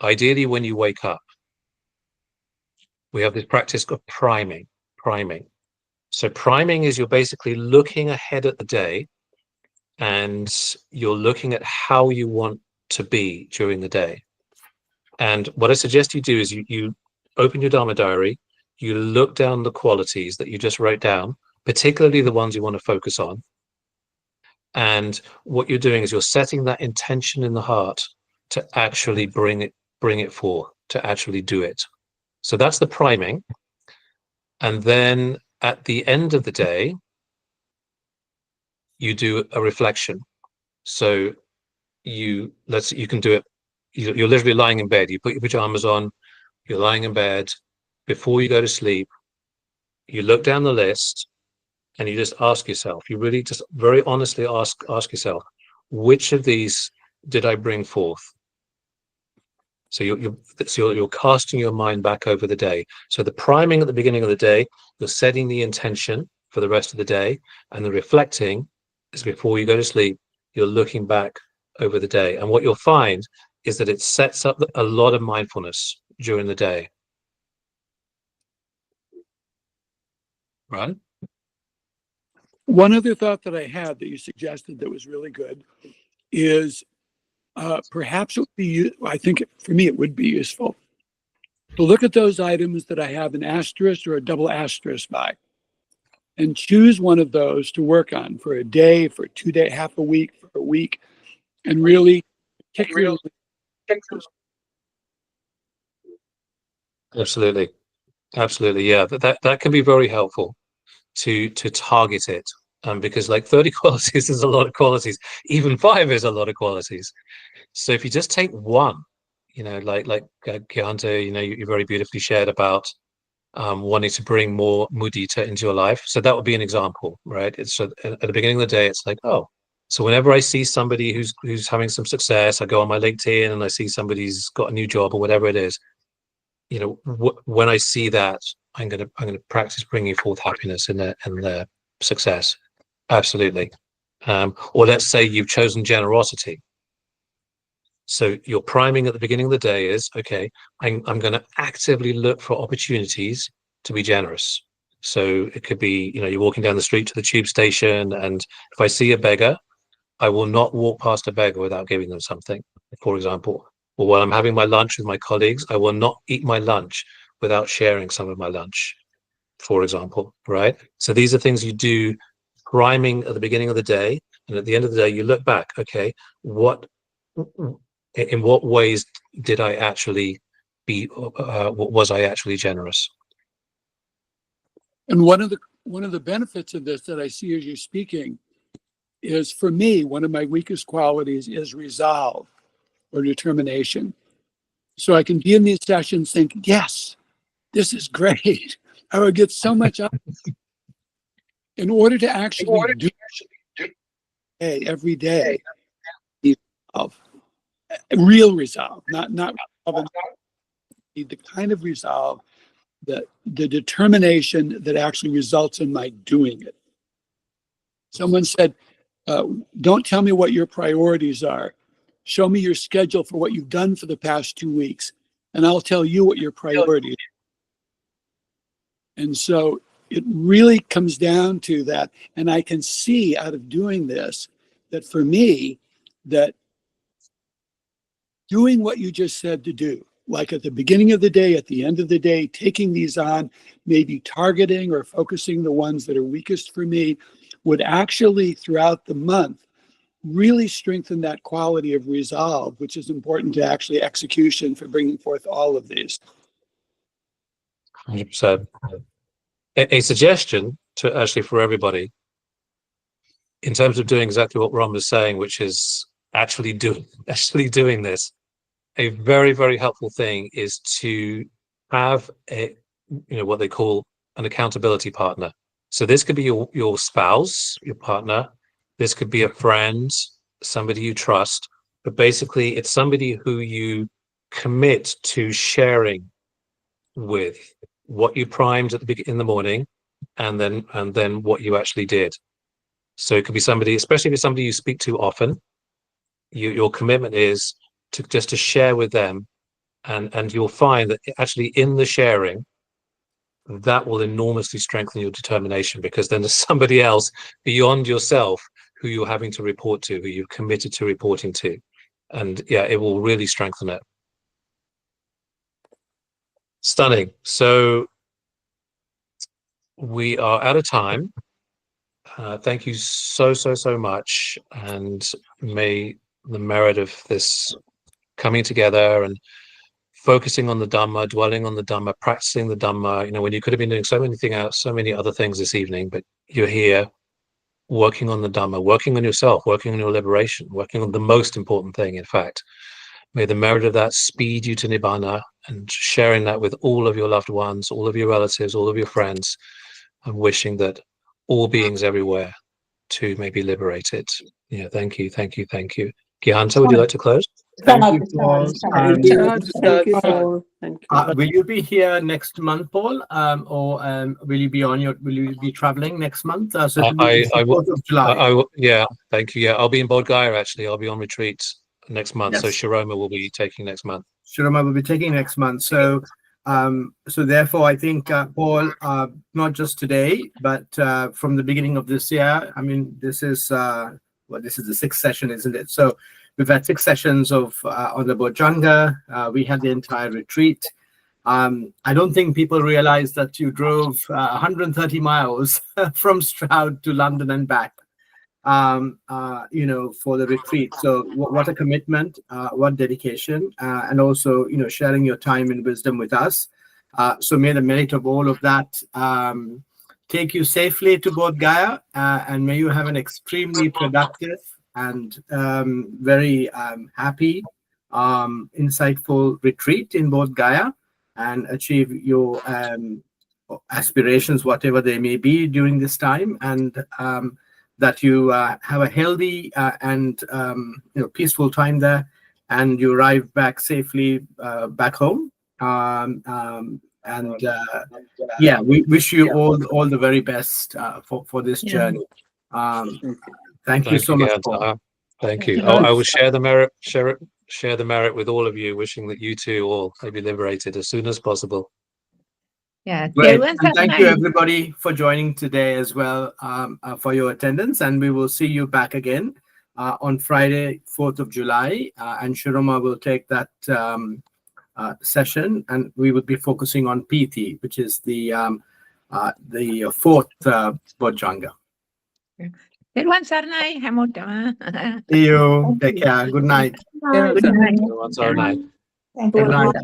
ideally when you wake up, we have this practice of priming. So priming is you're basically looking ahead at the day, and you're looking at how you want to be during the day. And what I suggest you do is you open your Dharma diary, you look down the qualities that you just wrote down, particularly the ones you want to focus on. And what you're doing is you're setting that intention in the heart to actually bring it forth, to actually do it. So that's the priming. And then at the end of the day, you do a reflection. So you can do it. You're literally lying in bed. You put your pajamas on. You're lying in bed. Before you go to sleep, you look down the list, and you just ask yourself. You really just very honestly ask yourself, which of these did I bring forth? So you're casting your mind back over the day. So the priming at the beginning of the day, you're setting the intention for the rest of the day, and the reflecting is before you go to sleep. You're looking back over the day, and what you'll find is that it sets up a lot of mindfulness during the day. Right? One other thought that I had that you suggested that was really good is perhaps it would be, I think for me it would be useful to look at those items that I have an asterisk or a double asterisk by, and choose one of those to work on for a day, for 2 days, half a week, for a week, and really particularly. Absolutely, yeah. That can be very helpful to target it, because like 30 qualities is a lot of qualities. Even 5 is a lot of qualities. So if you just take one, like Gyanto, you very beautifully shared about wanting to bring more mudita into your life. So that would be an example, right? It's at the beginning of the day, it's like, oh, so whenever I see somebody who's having some success, I go on my LinkedIn and I see somebody's got a new job or whatever it is. When I see that, I'm gonna practice bringing forth happiness in their success. Absolutely. Or let's say you've chosen generosity. So your priming at the beginning of the day is, okay, I'm going to actively look for opportunities to be generous. So it could be, you're walking down the street to the tube station, and if I see a beggar, I will not walk past a beggar without giving them something, for example. Or while I'm having my lunch with my colleagues, I will not eat my lunch without sharing some of my lunch, for example, right? So these are things you do priming at the beginning of the day, and at the end of the day, you look back, okay, in what ways did I actually was I actually generous? And one of the benefits of this that I see as you're speaking is, for me, one of my weakest qualities is resolve or determination. So I can be in these sessions think, yes, this is great. I would get so much up. In order to actually do every day, of real resolve, not the kind of resolve that the determination that actually results in my doing it. Someone said, don't tell me what your priorities are. Show me your schedule for what you've done for the past 2 weeks, and I'll tell you what your priorities are. And so it really comes down to that. And I can see out of doing this that for me, that doing what you just said to do, like at the beginning of the day, at the end of the day, taking these on, maybe targeting or focusing the ones that are weakest for me, would actually throughout the month really strengthen that quality of resolve, which is important to actually execution for bringing forth all of these. 100%. A suggestion to actually for everybody in terms of doing exactly what Ron was saying, which is actually doing this. A very, very helpful thing is to have what they call an accountability partner. So this could be your spouse, your partner. This could be a friend, somebody you trust, but basically it's somebody who you commit to sharing with what you primed in the morning, and then what you actually did. So it could be somebody, especially if it's somebody you speak to often. Your commitment is to share with them, and you'll find that actually in the sharing, that will enormously strengthen your determination, because then there's somebody else beyond yourself who you're having to report to, who you've committed to reporting to. And yeah, it will really strengthen it. Stunning. So we are out of time. Thank you so much. And may the merit of this coming together and focusing on the Dhamma, dwelling on the Dhamma, practicing the Dhamma, when you could have been doing so many other things this evening, but you're here working on the Dhamma, working on yourself, working on your liberation, working on the most important thing, in fact. May the merit of that speed you to Nibbana, and sharing that with all of your loved ones, all of your relatives, all of your friends, and wishing that all beings everywhere too may be liberated. Yeah, thank you. Gihanta, would you like to close? Thank you, Paul. Thank you, Paul. Thank you. Will you be here next month, Paul, or will you be traveling next month? So it will be the 4th of July. Yeah, thank you. Yeah, I'll be in Bodhgaya actually. I'll be on retreat next month. Yes. So Shiroma will be taking next month. Shiroma will be taking next month. So, therefore, I think Paul, not just today, but from the beginning of this year. I mean, this is the 6th session, isn't it? So we've had 6 sessions of on the Bojjhanga. We had the entire retreat. I don't think people realize that you drove 130 miles from Stroud to London and back, for the retreat. So what a commitment, what dedication, and also, sharing your time and wisdom with us. So may the merit of all of that take you safely to Bodhgaya, and may you have an extremely productive and very happy, insightful retreat in Bodhgaya, and achieve your aspirations, whatever they may be during this time, and that you have a healthy and peaceful time there, and you arrive back safely back home. We wish you all the very best for this journey. Thank you so much, Paul. Thank you. I will share the merit with all of you, wishing that you too all may be liberated as soon as possible. Yeah, great. And thank you everybody for joining today as well, for your attendance, and we will see you back again on Friday, 4th of July, and Shiroma will take that session, and we will be focusing on Piti, which is the 4th Bojjhanga. See you. Take care. Good night. Good night. Good night.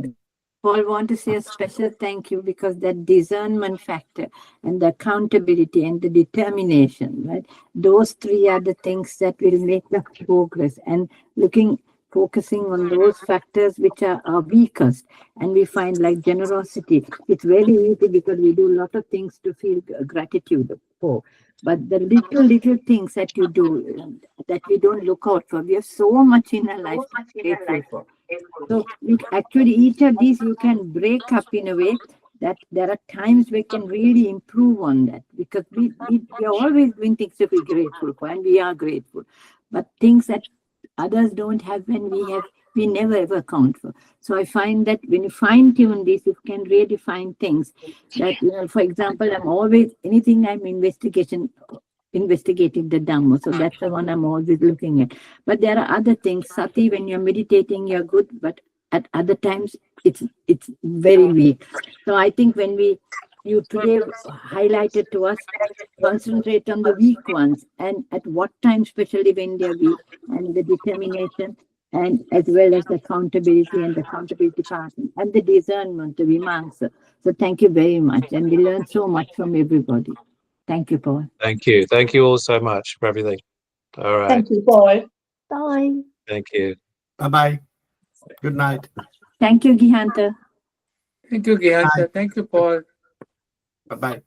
Paul, want to say a special thank you, because that discernment factor and the accountability and the determination, right? Those 3 are the things that will make the progress, and focusing on those factors which are our weakest. And we find, like generosity, it's very easy because we do a lot of things to feel gratitude for. But the little things that you do that we don't look out for, we have so much in our life to be grateful for. So actually, each of these you can break up in a way that there are times we can really improve on that, because we are always doing things to be grateful for, and we are grateful. But things that others don't have, when we never ever account for. So I find that when you fine tune this, you can really find things that, for example, anything I'm investigating the Dhamma. So that's the one I'm always looking at. But there are other things. Sati, when you're meditating, you're good, but at other times it's very weak. So I think when you today highlighted to us, concentrate on the weak ones, and at what time, especially when they're weak, and the determination, and as well as the accountability and the accountability partner, and the discernment, the vimamsa. So thank you very much. And we learned so much from everybody. Thank you, Paul. Thank you. Thank you all so much for everything. All right. Thank you, Paul. Bye. Thank you. Bye-bye. Good night. Thank you, Gihanta. Thank you, Gihanta. Thank you, Paul. Bye-bye.